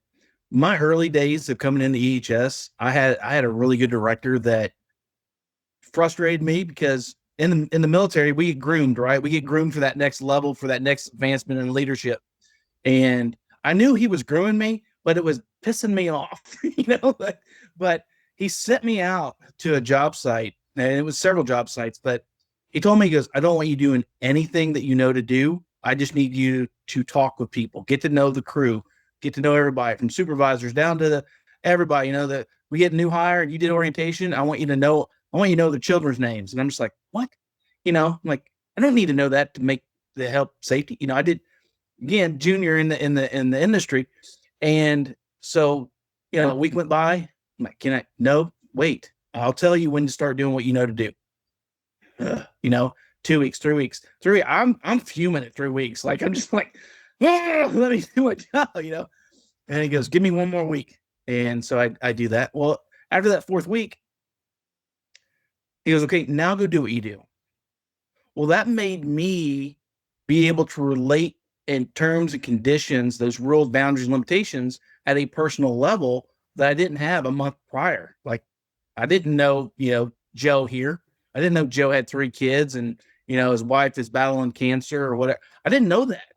My early days of coming into EHS, I had a really good director that frustrated me because in the military, we get groomed, right? We get groomed for that next level, for that next advancement in leadership. And I knew he was grooming me, but it was pissing me off, but he sent me out to a job site, and it was several job sites, but he told me, he goes, I don't want you doing anything that you know to do. I just need you to talk with people, get to know the crew, get to know everybody from supervisors down to everybody, that we get a new hire and you did orientation. I want you to know the children's names. And I'm just like, what? I'm like, I don't need to know that to make the help safety. I did, again, junior in the industry. And so, a week went by. I'm like, no, wait, I'll tell you when to start doing what you know to do. 2 weeks, 3 weeks, I'm fuming at 3 weeks. Like, I'm just like, let me do my job, And he goes, give me 1 more week. And so I do that. Well, after that 4th week, he goes, okay, now go do what you do. Well, that made me be able to relate in terms and conditions, those rules, boundaries, limitations at a personal level that I didn't have a month prior. Like, I didn't know, Joe here. I didn't know Joe had 3 kids and, his wife is battling cancer or whatever. I didn't know that,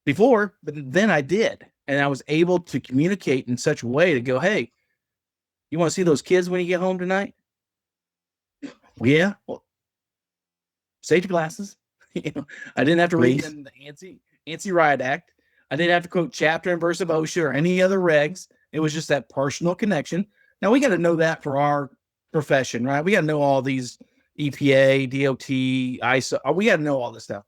before, but then I did. And I was able to communicate in such a way to go, hey, you want to see those kids when you get home tonight? Yeah. Well, safety glasses. I didn't have to read the ANSI Riot Act. I didn't have to quote chapter and verse of OSHA or any other regs. It was just that personal connection. Now we got to know that for our profession, right? We got to know all these EPA, DOT, ISO. We got to know all this stuff.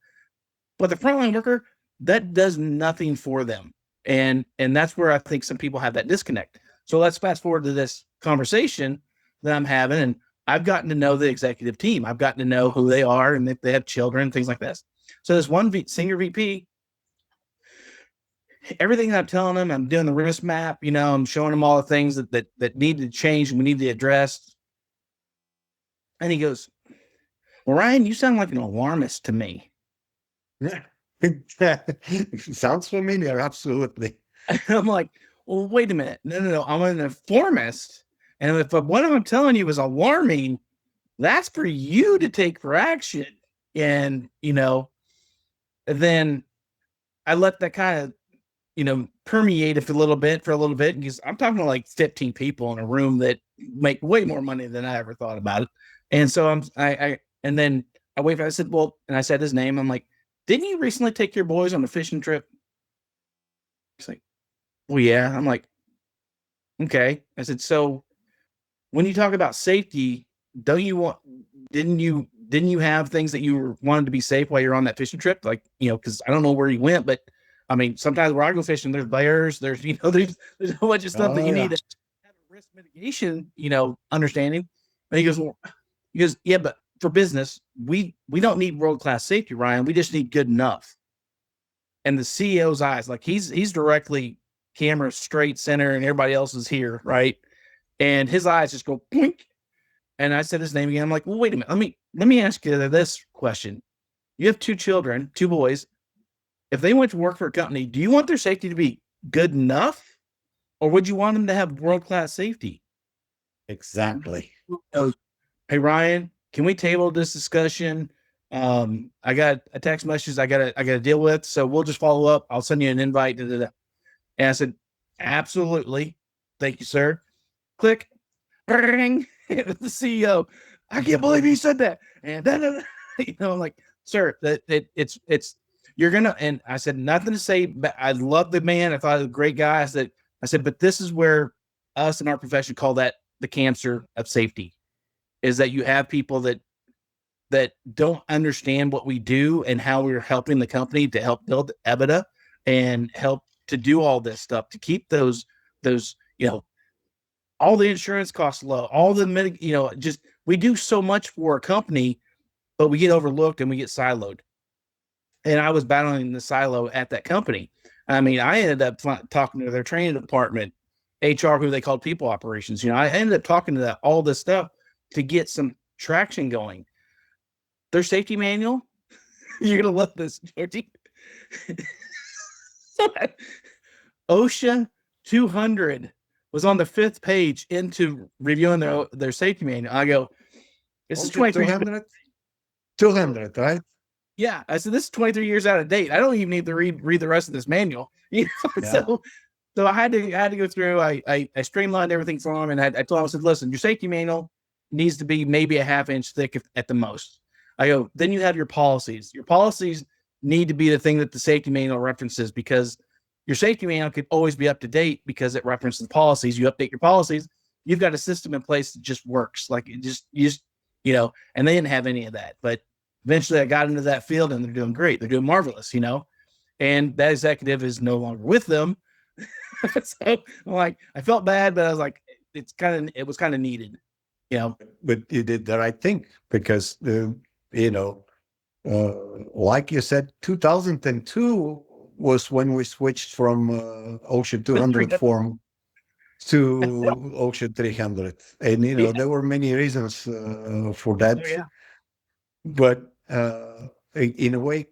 But the frontline worker, that does nothing for them. And that's where I think some people have that disconnect. So let's fast forward to this conversation that I'm having. And I've gotten to know the executive team. I've gotten to know who they are and if they have children, things like this. So this one senior VP, everything I'm telling them, I'm doing the risk map, I'm showing them all the things that need to change and we need to address. And he goes, well, Ryan, you sound like an alarmist to me. Yeah. Sounds familiar. Absolutely. I'm like, well, wait a minute. No. I'm an informist. And if what I'm telling you is alarming, that's for you to take for action. And, then I let that kind of, permeate for a little bit because I'm talking to like 15 people in a room that make way more money than I ever thought about it. And so and then I said, well, and I said his name. I'm like, didn't you recently take your boys on a fishing trip? He's like, well, yeah. I'm like, okay. I said, so when you talk about safety, didn't you have things that you wanted to be safe while you're on that fishing trip? Like, because I don't know where you went, but I mean, sometimes where I go fishing, there's bears, there's a whole bunch of stuff that you need to have a risk mitigation, understanding. And he goes, yeah, but for business, we don't need world-class safety, Ryan. We just need good enough. And the CEO's eyes, like he's directly camera straight center and everybody else is here, right? And his eyes just go blink. And I said his name again. I'm like, well, wait a minute. Let me ask you this question. You have 2 children, 2 boys. If they went to work for a company, do you want their safety to be good enough? Or would you want them to have world-class safety? Exactly. Hey, Ryan, can we table this discussion? I got a text message I gotta deal with. So we'll just follow up. I'll send you an invite. And I said, absolutely. Thank you, sir. Click. Ring. The CEO. I can't believe you said that. And then, I'm like, sir, it's you're gonna. And I said nothing to say. But I love the man. I thought he was a great guy. I said, but this is where us in our profession call that the cancer of safety, is that you have people that don't understand what we do and how we're helping the company to help build EBITDA and help to do all this stuff to keep those all the insurance costs low, all the just we do so much for a company, but we get overlooked and we get siloed. And I was battling the silo at that company. I mean, I ended up talking to their training department, HR, who they called people operations. I ended up talking to that all this stuff to get some traction going. Their safety manual, you're gonna love this, Georgie. OSHA 200 was on the 5th page into reviewing their safety manual. I go, this is 2300, 200, right? Yeah, I said this is 23 years out of date. I don't even need to read the rest of this manual. Yeah. So I had to go through. I streamlined everything for him, and I told him, I said, listen, your safety manual needs to be maybe a ½ inch thick at the most. I go, then you have your policies. Your policies need to be the thing that the safety manual references, because your safety manual could always be up to date because it references policies. You update your policies. You've got a system in place that just works. Like you just, and they didn't have any of that. But eventually I got into that field and they're doing great. They're doing marvelous, and that executive is no longer with them. So I'm like, I felt bad, but I was like, it was kind of needed. You know, But you did the right thing because, you know, like you said, 2002 was when we switched from OSHA with 200 300. form to OSHA 300. And, you Yeah. know, there were many reasons for Oh that. yeah. But in a way,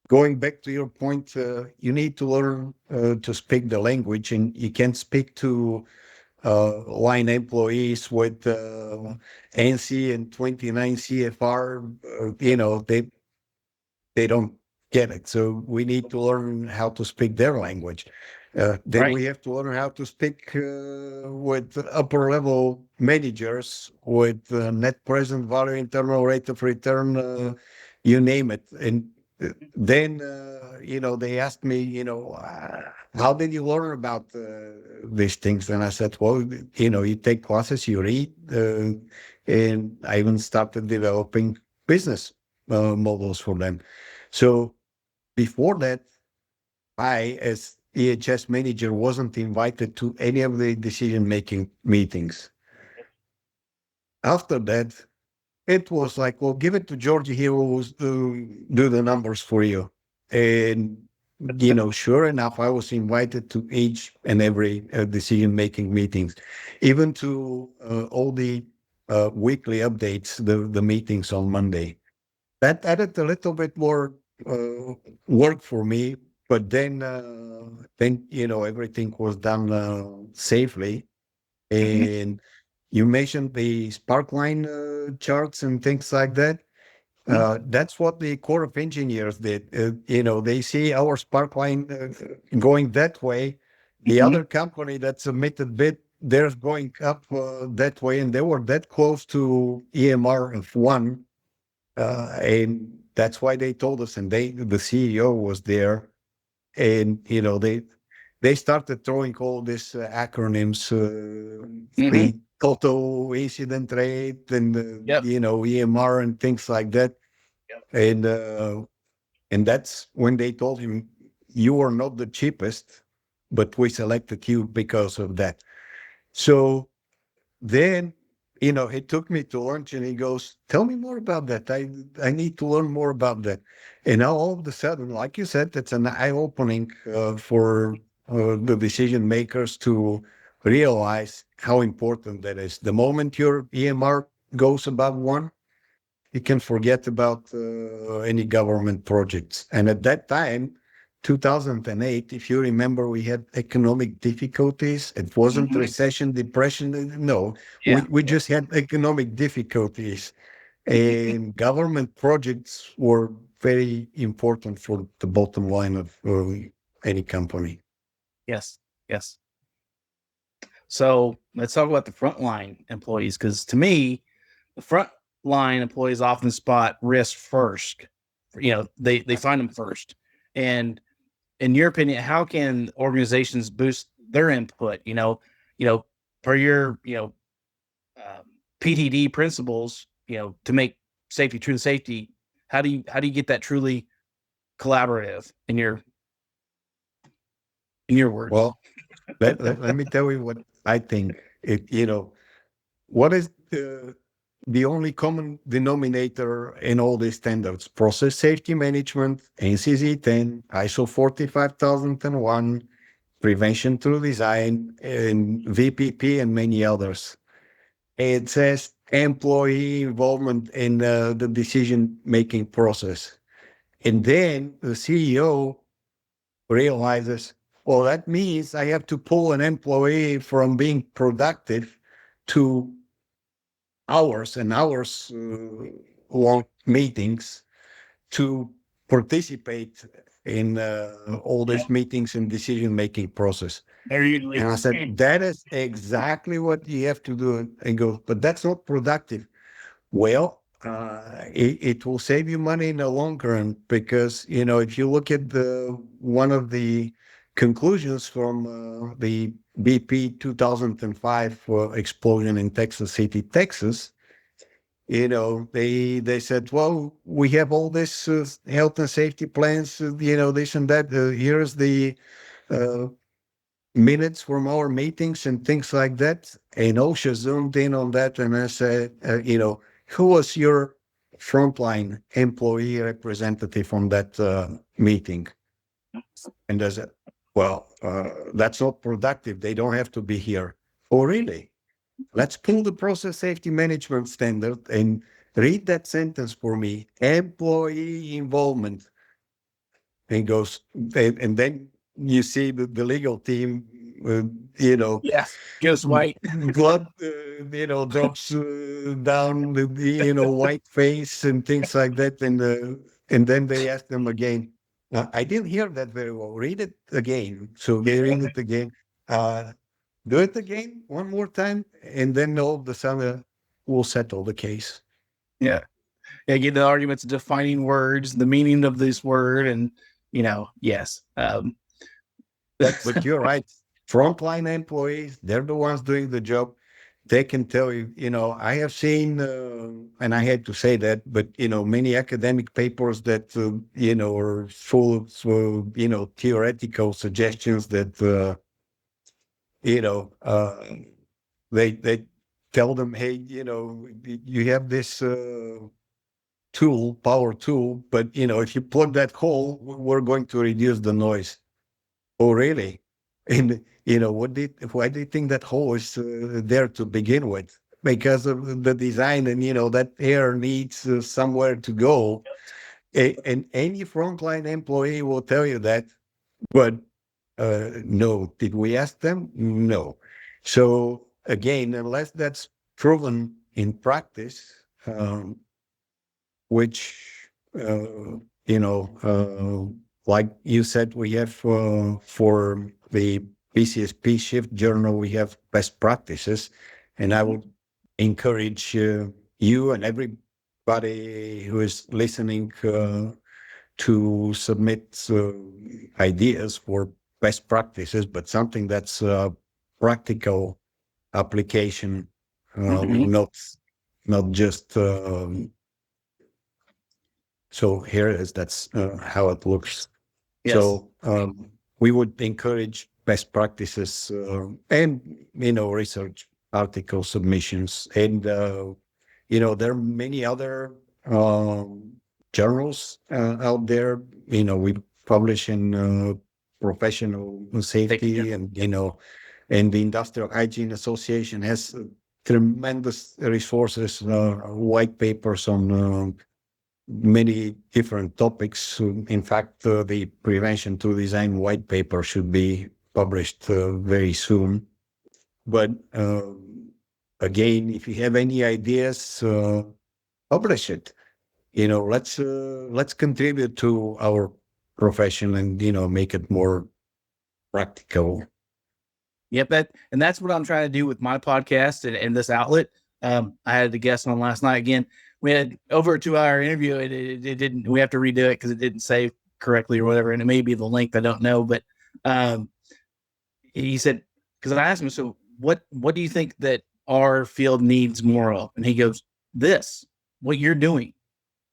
going back to your point, you need to learn to speak the language, and you can't speak to line employees with ANSI and 29 CFR. You know, they don't get it. So we need to learn how to speak their language. Then Right. we have to learn how to speak with upper level managers with net present value, internal rate of return, you name it. And then, you know, they asked me, you know, how did you learn about these things? And I said, well, you know, you take classes, you read, and I even started developing business models for them. So before that, I, as EHS manager, wasn't invited to any of the decision-making meetings. After that, it was like, well, give it to Georgie. He will do the numbers for you. And, you know, sure enough, I was invited to each and every decision-making meetings, even to all the weekly updates, the meetings on Monday. That added a little bit more uh, work for me, but then you know everything was done safely. Mhm. And you mentioned the sparkline charts and things like that. Mhm. That's what the Corps of Engineers did. You know, they see our sparkline going that way. The Mhm. other company that submitted bid, theirs going up that way, and they were that close to EMR of one, and that's why they told us, and the CEO was there, and you know they started throwing all these acronyms, Mhm. the total incident rate, and Yep. you know EMR and things like that, Yep. and that's when they told him, "You are not the cheapest, but we selected you because of that." So then, you know, he took me to lunch and he goes, "Tell me more about that. I need to learn more about that." And now all of a sudden, like you said, it's an eye opening for the decision makers to realize how important that is. The moment your EMR goes above one, you can forget about any government projects. And at that time, 2008, if you remember, we had economic difficulties. It wasn't Mhm. recession, depression. No, Yeah. we Yeah. just had economic difficulties. And government projects were very important for the bottom line of any company. Yes. Yes. So let's talk about the frontline employees, because to me, the frontline employees often spot risk first. You know, they find them first. And in your opinion, how can organizations boost their input? You know, for your um, PtD principles, to make safety true safety. How do you get that truly collaborative in your words? Well, let me tell you what I think. You know, what is the only common denominator in all these standards? Process safety management, ANSI Z10, ISO 45001, prevention through design, and VPP, and many others. It says employee involvement in the decision-making process. And then the CEO realizes, well, that means I have to pull an employee from being productive to hours and hours long meetings to participate in all Yeah, these meetings and decision making process. they're And usually I said, that is exactly what you have to do. And go, but that's not productive. Well, it will save you money in the long run because, you know, if you look at one of the conclusions from the BP 2005 explosion in Texas City, Texas, you know, they said, well, we have all this health and safety plans, you know, this and that. Here's the uh, minutes from our meetings and things like that. And OSHA zoomed in on that, and I said, who was your frontline employee representative on that meeting? And I said, well, that's not productive. They don't have to be here. Oh, really? Let's pull the process safety management standard and read that sentence for me. Employee involvement. And goes, and then you see the legal team, Yeah. Goes white. blood, drops down the white face and things like that. And then they ask them again. I didn't hear that very well. Read it again. So they read it again. Do it again one more time, and then all of a sudden we'll settle the case. Yeah. Yeah. Get the arguments, defining words, the meaning of this word, and yes. But you're right. Frontline employees, they're the ones doing the job. They can tell you, I have seen, and I hate to say that, but, many academic papers that, are full of, theoretical suggestions that, they tell them, hey, you have this power tool, but, if you plug that hole, we're going to reduce the noise. Oh, really? And why do you think that hole is there to begin with? Because of the design, and that air needs somewhere to go. And any frontline employee will tell you that. But no, did we ask them? No. So again, unless that's proven in practice, which like you said, we have for the PCSP Shift Journal, we have best practices, and I would encourage you and everybody who is listening to submit ideas for best practices, but something that's practical application, not just. So here it is. That's how it looks. Yes. So we would encourage best practices and research article submissions, and there are many other journals out there. We publish in professional safety, and and the Industrial Hygiene Association has tremendous resources, white papers on many different topics. In fact, the Prevention to Design white paper should be published very soon. But again, if you have any ideas, publish it. Let's contribute to our profession and make it more practical. Yep, that's what I'm trying to do with my podcast and this outlet. I had a guest on last night. Again, we had over a 2-hour interview. It didn't. We have to redo it because it didn't save correctly or whatever, and it may be the length. I don't know, but he said, because I asked him, so what do you think that our field needs more of? And he goes, this, what you're doing.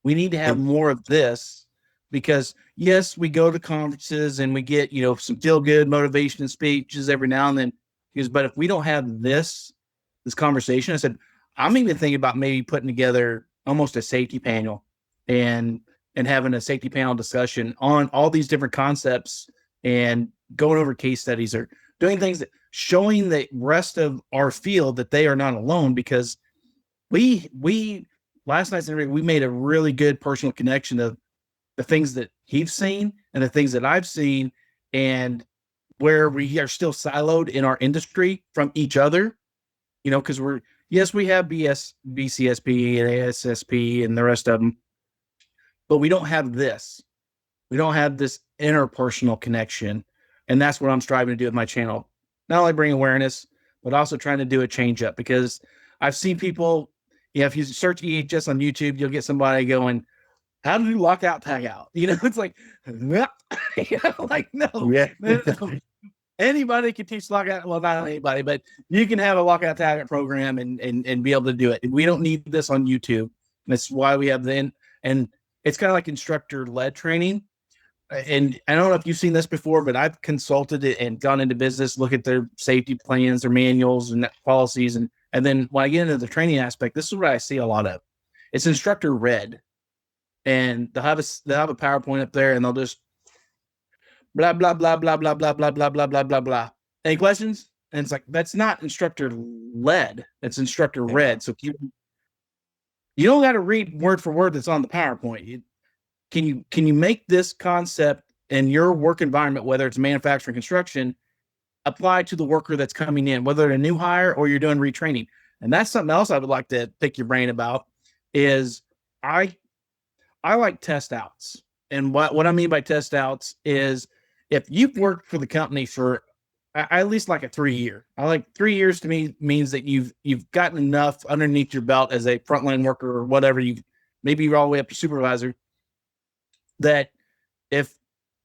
We need to have more of this, because yes, we go to conferences and we get, some feel good motivation speeches every now and then. He goes, but if we don't have this conversation, I said, I'm even thinking about maybe putting together almost a safety panel and having a safety panel discussion on all these different concepts and going over case studies or doing things that showing the rest of our field that they are not alone, because we last night's interview, we made a really good personal connection of the things that he's seen and the things that I've seen, and where we are still siloed in our industry from each other, because we have BCSP and ASSP and the rest of them, but we don't have this. We don't have this interpersonal connection. And that's what I'm striving to do with my channel. Not only bring awareness, but also trying to do a change up, because I've seen people, if you search EHS on YouTube, you'll get somebody going, how to do lockout tag out? It's like, no. Yeah. Anybody can teach lockout. Well, not anybody, but you can have a lockout tag out program and be able to do it. We don't need this on YouTube. That's why we have and it's kind of like instructor led training. and I don't know if you've seen this before, but I've consulted it and gone into business, look at their safety plans, their manuals and policies. And then when I get into the training aspect, this is what I see a lot of. It's instructor red. And they'll have a PowerPoint up there and they'll just blah, blah, blah, blah, blah, blah, blah, blah, blah, blah, blah, blah. Any questions? And it's like, that's not instructor led. It's instructor red. So you don't got to read word for word that's on the PowerPoint. Can you make this concept in your work environment, whether it's manufacturing, construction, apply to the worker that's coming in, whether they're a new hire or you're doing retraining? And that's something else I would like to pick your brain about is I like test outs. And what I mean by test outs is if you've worked for the company for I at least like a 3 year. I like 3 years to me means that you've gotten enough underneath your belt as a frontline worker or whatever. Maybe you're all the way up to supervisor. That if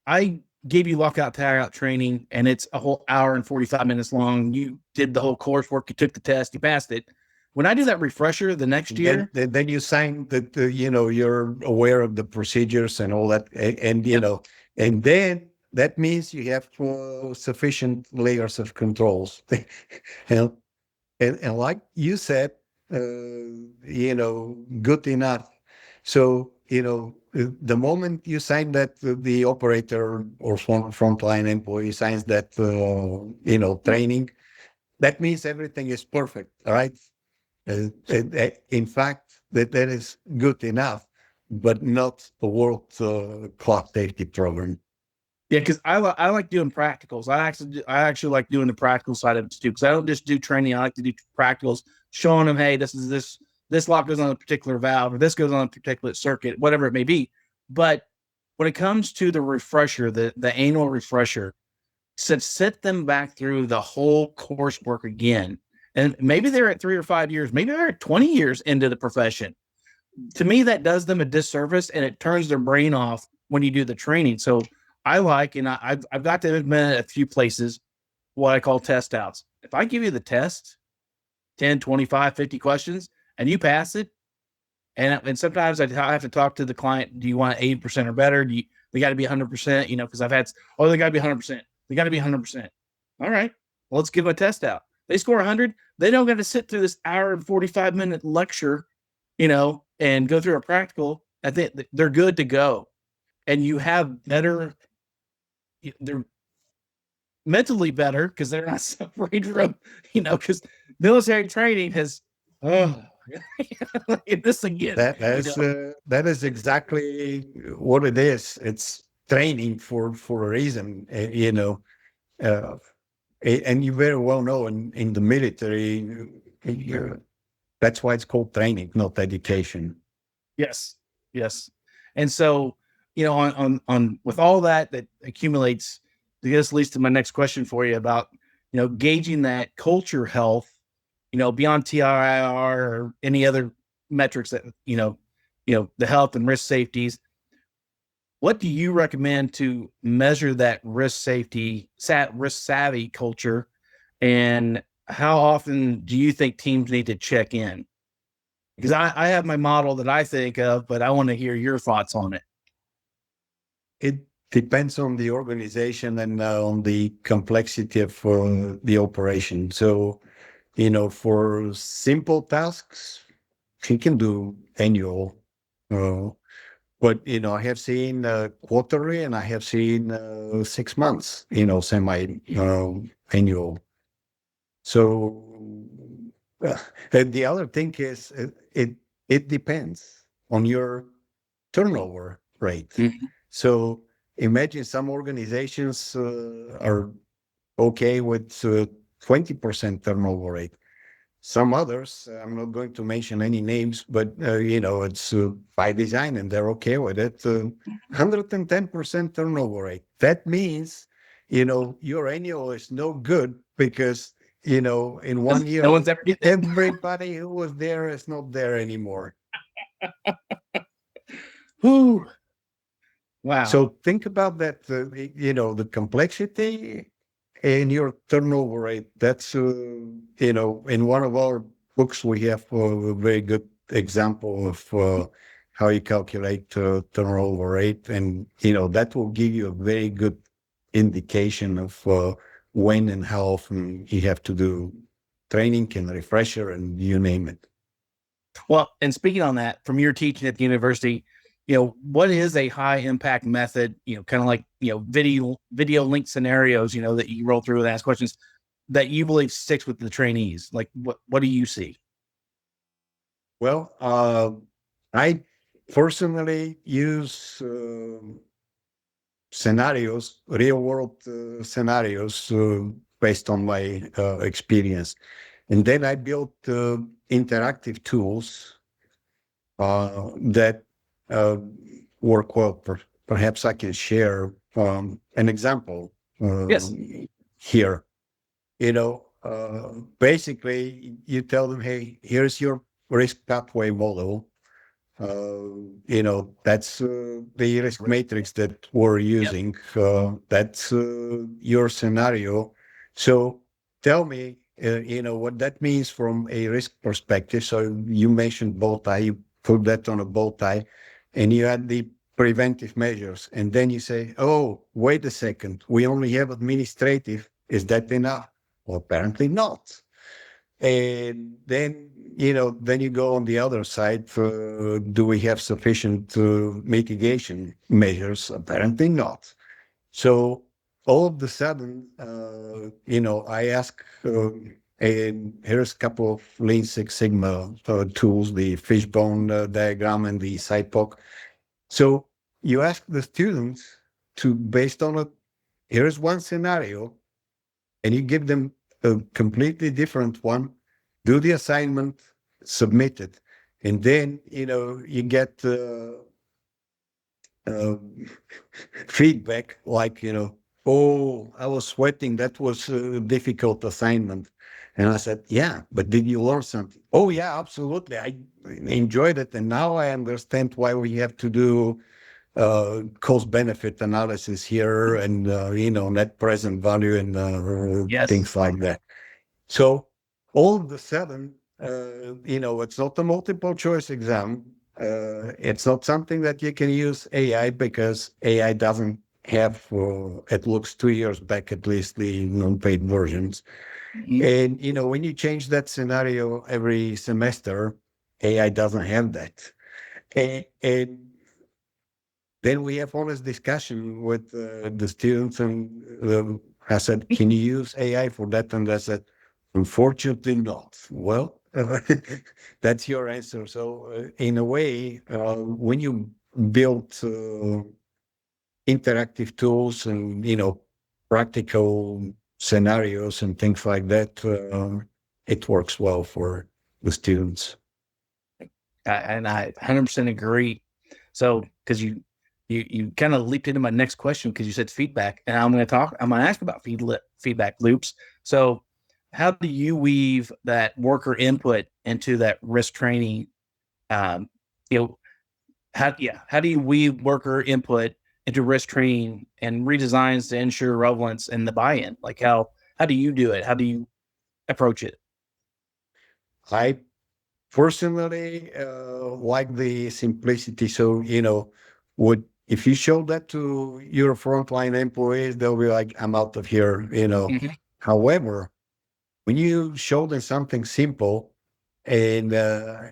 I gave you lockout tagout training and it's a whole hour and 45 minutes long, you did the whole coursework, you took the test, you passed it. When I do that refresher the next year, then you sign that you're aware of the procedures and all that, and and then that means you have sufficient layers of controls. and, and like you said, good enough. So the moment you sign that, the operator or frontline employee signs that training, that means everything is perfect. All right. In fact, that is good enough, but not a world class safety program. Yeah, because I like doing practicals. I actually like doing the practical side of it too. Because I don't just do training. I like to do practicals, showing them, hey, this lock goes on a particular valve, or this goes on a particular circuit, whatever it may be. But when it comes to the refresher, the annual refresher, sit them back through the whole coursework again. And maybe they're at 3 or 5 years, maybe they're at 20 years into the profession. To me, that does them a disservice and it turns their brain off when you do the training. So I like, and I've got to admit a few places what I call test outs. If I give you the test, 10, 25, 50 questions, and you pass it, and sometimes I have to talk to the client, do you want 80% or better? They got to be 100%, because I've had, they got to be 100%. They got to be 100%. All right, well, let's give them a test out. They score 100. They don't got to sit through this hour and 45-minute lecture, and go through a practical. I think they're good to go. And you have better, they're mentally better because they're not separated from, because military training has, this again. That is exactly what it is. It's training for a reason, and you very well know in the military, that's why it's called training, not education. Yes. And so, on with all that accumulates, this leads to my next question for you about, gauging that culture health, beyond TRIR or any other metrics that, the health and risk safeties. What do you recommend to measure that risk savvy culture? And how often do you think teams need to check in? Because I have my model that I think of, but I want to hear your thoughts on it. It depends on the organization and on the complexity of the operation. So, for simple tasks, you can do annual. But, I have seen quarterly and I have seen 6 months, semi-annual. So and the other thing is it depends on your turnover rate. Mm-hmm. So imagine some organizations are okay with 20% turnover rate. Some others, I'm not going to mention any names, but it's by design and they're okay with it. 110% turnover rate. That means, your annual is no good because, in 1 year, no one's ever everybody who was there is not there anymore. Whew. Wow. So think about that, the complexity and your turnover rate. That's, in one of our books, we have a very good example of how you calculate turnover rate, and that will give you a very good indication of when and how often you have to do training and refresher and you name it. Well, and speaking on that, from your teaching at the university, what is a high impact method, kind of like, video link scenarios, that you roll through and ask questions that you believe sticks with the trainees? Like what do you see? Well, I personally use scenarios, real world scenarios based on my experience. And then I built interactive tools that work well. Perhaps I can share an example Yes. here. Basically, you tell them, hey, here's your risk pathway model. That's the risk matrix that we're using. That's your scenario. So tell me, what that means from a risk perspective. So you mentioned bow tie, you put that on a bow tie, and you add the preventive measures. And then you say, oh, wait a second, we only have administrative. Is that enough? Well, apparently not. And then, then you go on the other side. Do we have sufficient mitigation measures? Apparently not. So all of a sudden, I ask, and here's a couple of Lean Six Sigma tools, the fishbone diagram and the SIPOC. So you ask the students to, based on here's one scenario, and you give them a completely different one, do the assignment, submit it. And then, you get uh, feedback like, oh, I was sweating. That was a difficult assignment. And I said, yeah, but did you learn something? Oh, yeah, absolutely. I enjoyed it. And now I understand why we have to do cost benefit analysis here and, net present value and Yes. things like that. So all of a sudden, it's not a multiple choice exam. It's not something that you can use AI because AI doesn't have, it looks 2 years back, at least the non-paid versions. Mhm. And, when you change that scenario every semester, AI doesn't have that. And then we have honest discussion with the students, and I said, "Can you use AI for that?" And I said, "Unfortunately, not." Well, that's your answer. So, in a way, when you build interactive tools and practical scenarios and things like that, it works well for the students. And I 100% agree. So, because you kind of leaped into my next question because you said feedback, and I'm going to ask about feedback loops. So, how do you weave that worker input into that risk training? Um, you know, how do you weave worker input into risk training and redesigns to ensure relevance and the buy-in? Like how do you do it? How do you approach it? I personally like the simplicity. So, would if you show that to your frontline employees, they'll be like, I'm out of here. Mhm. However, when you show them something simple and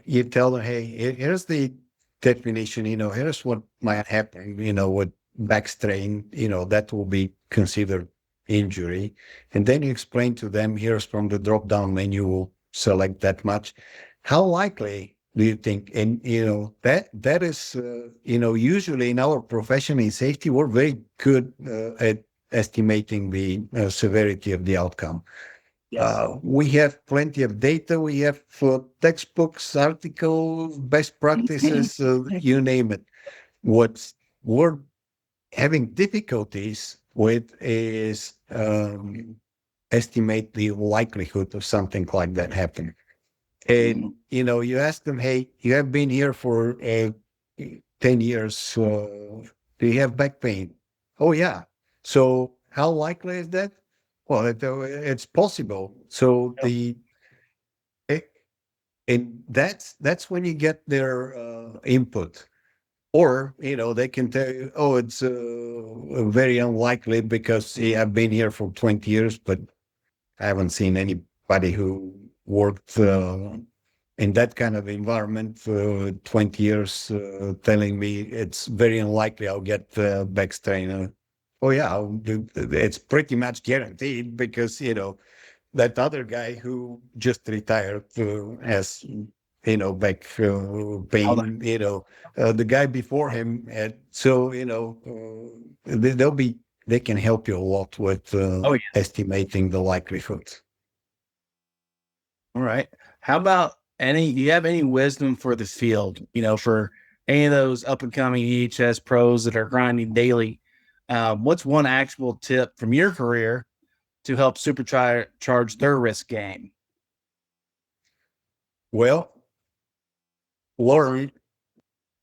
you tell them, hey, here's the definition, here's what might happen, with back strain, that will be considered injury. And then you explain to them, here's from the drop down menu, we'll select that much. How likely do you think? And, that is, usually in our profession in safety, we're very good at estimating the severity of the outcome. Yes. We have plenty of data. We have textbooks, articles, best practices, you name it. What we're having difficulties with is estimate the likelihood of something like that happening. And, you ask them, hey, you have been here for 10 years. Do you have back pain? Oh, yeah. So how likely is that? Well, it's possible. So eh, and that's when you get their input. Or, they can tell you, oh, it's very unlikely because I've been here for 20 years, but I haven't seen anybody who worked in that kind of environment for 20 years telling me it's very unlikely I'll get back strain. Oh, yeah, it's pretty much guaranteed because, that other guy who just retired has, back pain, the guy before him had. So, they can help you a lot with Oh yeah. estimating the likelihood. All right. How about do you have any wisdom for the field, for any of those up and coming EHS pros that are grinding daily? What's one actual tip from your career to help supercharge their risk game? Well, learn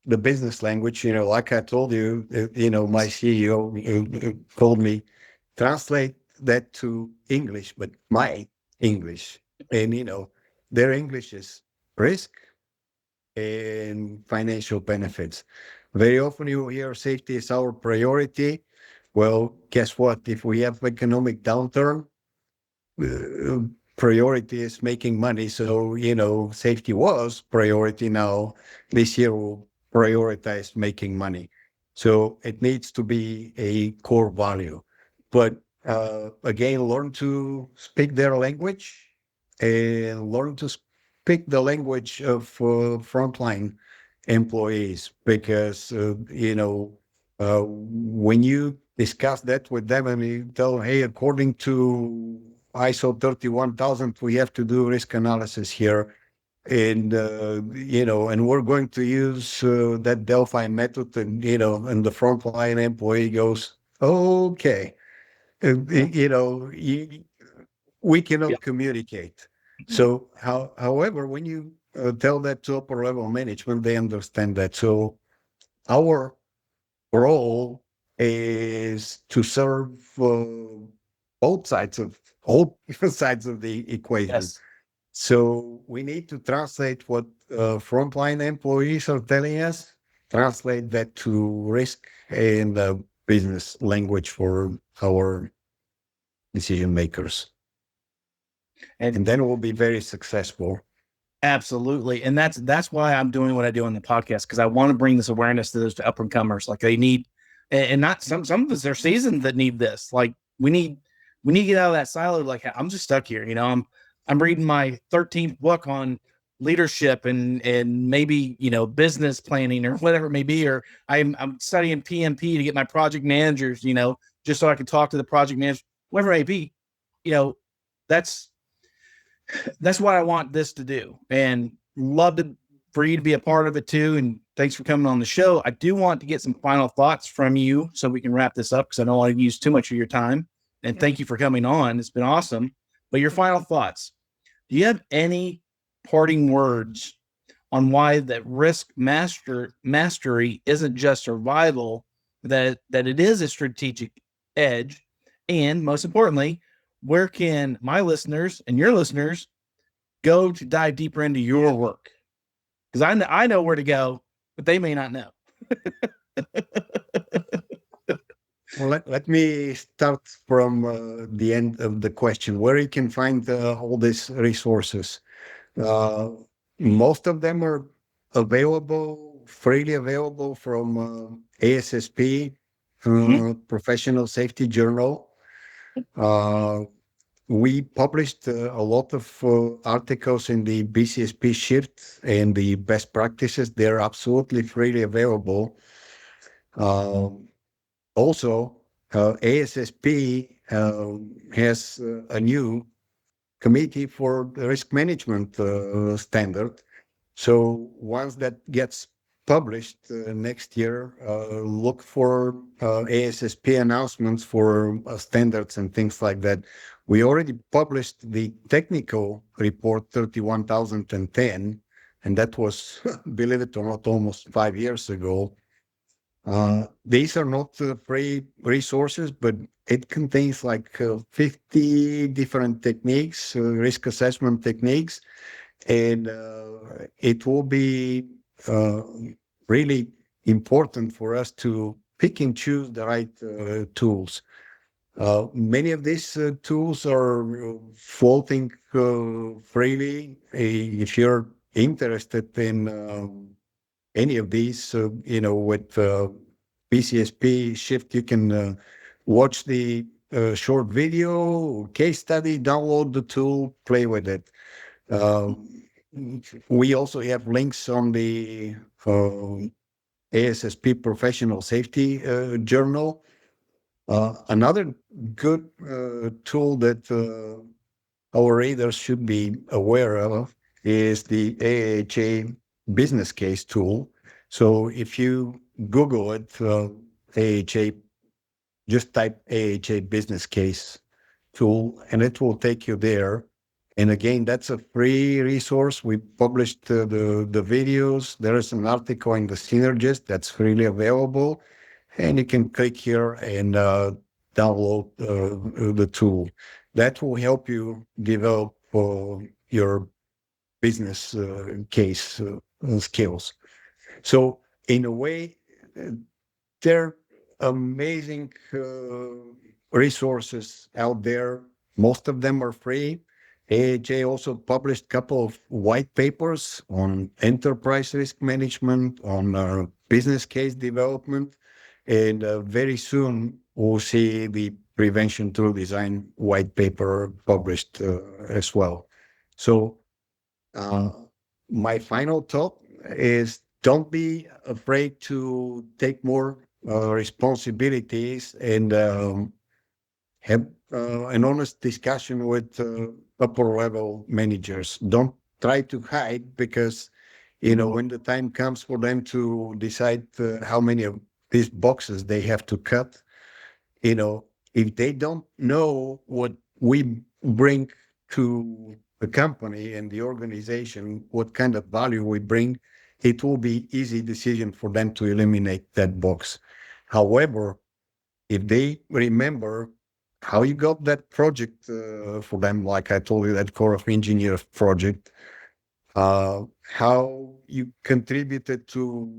the business language. Like I told you, my CEO told me, translate that to English, but my English. And, their English is risk and financial benefits. Very often you hear safety is our priority. Well, guess what? If we have economic downturn, uh, priority is making money. So, safety was priority. Now, this year we'll prioritize making money. So it needs to be a core value. But again, learn to speak their language and learn to speak the language of frontline employees because, when you discuss that with them and you tell, hey, according to ISO 31000, we have to do risk analysis here. And, and we're going to use that Delphi method. And the frontline employee goes, okay, we Yeah. cannot communicate. So, however, when you tell that to upper level management, they understand that. So, our role is to serve both sides of all sides of the equation. Yes. So we need to translate what frontline employees are telling us, translate that to risk and business language for our decision makers, And and then we'll be very successful. absolutely. And that's why I'm doing what I do on the podcast, because I want to bring this awareness to those up and comers. Like they need, and not some of us are seasoned that need this. Like we need to get out of that silo. Like I'm just stuck here. I'm reading my 13th book on leadership and maybe business planning or whatever it may be, or I'm studying PMP to get my project managers, just so I can talk to the project manager, whatever it may be. You know, that's that's what I want this to do, and love to for you to be a part of it too. And thanks for coming on the show. I do want to get some final thoughts from you so we can wrap this up, because I don't want to use too much of your time. And thank you for coming on. It's been awesome. But your final thoughts. Do you have any parting words on why that mastery isn't just survival, that it is a strategic edge, and most importantly, where can my listeners and your listeners go to dive deeper into your work? Because I know where to go, but they may not know. Well, let me start from the end of the question, where you can find all these resources. Uh, Most of them are available, freely available from ASSP, Mhm. Professional Safety Journal. Uh, we published a lot of articles in the BCSP Shift and the best practices. They're absolutely freely available. Um, Also, ASSP has a new committee for the risk management standard. So once that gets published next year, look for ASSP announcements for standards and things like that. We already published the technical report 31010, and that was, believe it or not, almost 5 years ago. These are not free resources, but it contains like 50 different techniques, risk assessment techniques, and it will be uh, really important for us to pick and choose the right tools. Many of these tools are floating freely. If you're interested in any of these, with PCSP Shift, you can watch the short video, case study, download the tool, play with it. We also have links on the ASSP Professional Safety Journal. Another good tool that our readers should be aware of is the AHA business case tool. So if you Google it, AHA, just type AHA business case tool, and it will take you there. And again, that's a free resource. We published the videos. There is an article in the Synergist that's freely available, and you can click here and download the tool. That will help you develop your business case skills. So in a way, they're amazing resources out there. Most of them are free. AHA also published a couple of white papers on enterprise risk management, on business case development, and very soon we'll see the prevention through design white paper published as well. So my final thought is don't be afraid to take more responsibilities and have an honest discussion with upper level managers. Don't try to hide, because when the time comes for them to decide how many of these boxes they have to cut, if they don't know what we bring to the company and the organization, what kind of value we bring, it will be easy decision for them to eliminate that box. However, if they remember how you got that project for them, like I told you, that Corps of Engineers project, how you contributed to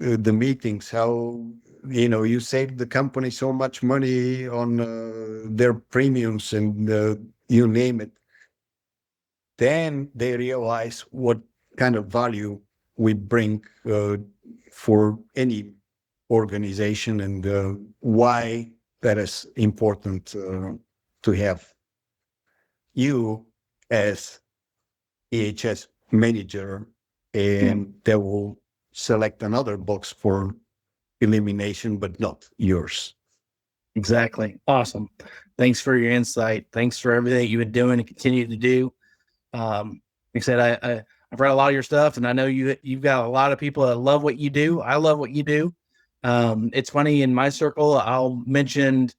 the meetings, how you saved the company so much money on their premiums and you name it, then they realize what kind of value we bring for any organization, and why that is important to have you as EHS manager, and they will select another box for elimination, but not yours. Exactly. Awesome. Thanks for your insight. Thanks for everything you've been doing and continue to do. Like I said, I've read a lot of your stuff, and I know you've got a lot of people that love what you do. I love what you do. It's funny, in my circle, I'll mention,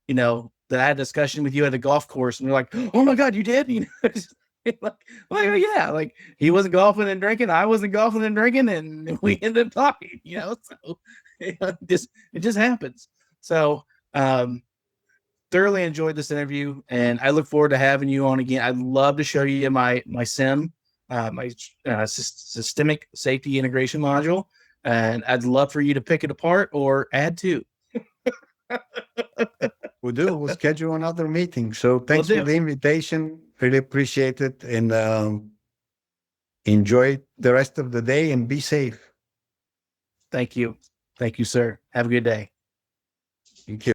that I had a discussion with you at a golf course, and they're like, "Oh my God, you did?" Like, oh yeah, like he wasn't golfing and drinking, I wasn't golfing and drinking, and we ended up talking. So it just happens. So thoroughly enjoyed this interview, and I look forward to having you on again. I'd love to show you my SIM, my systemic safety integration module, and I'd love for you to pick it apart or add to. We'll schedule another meeting. So thanks for the invitation. Really appreciate it, and enjoy the rest of the day and be safe. Thank you, sir. Have a good day. Thank you.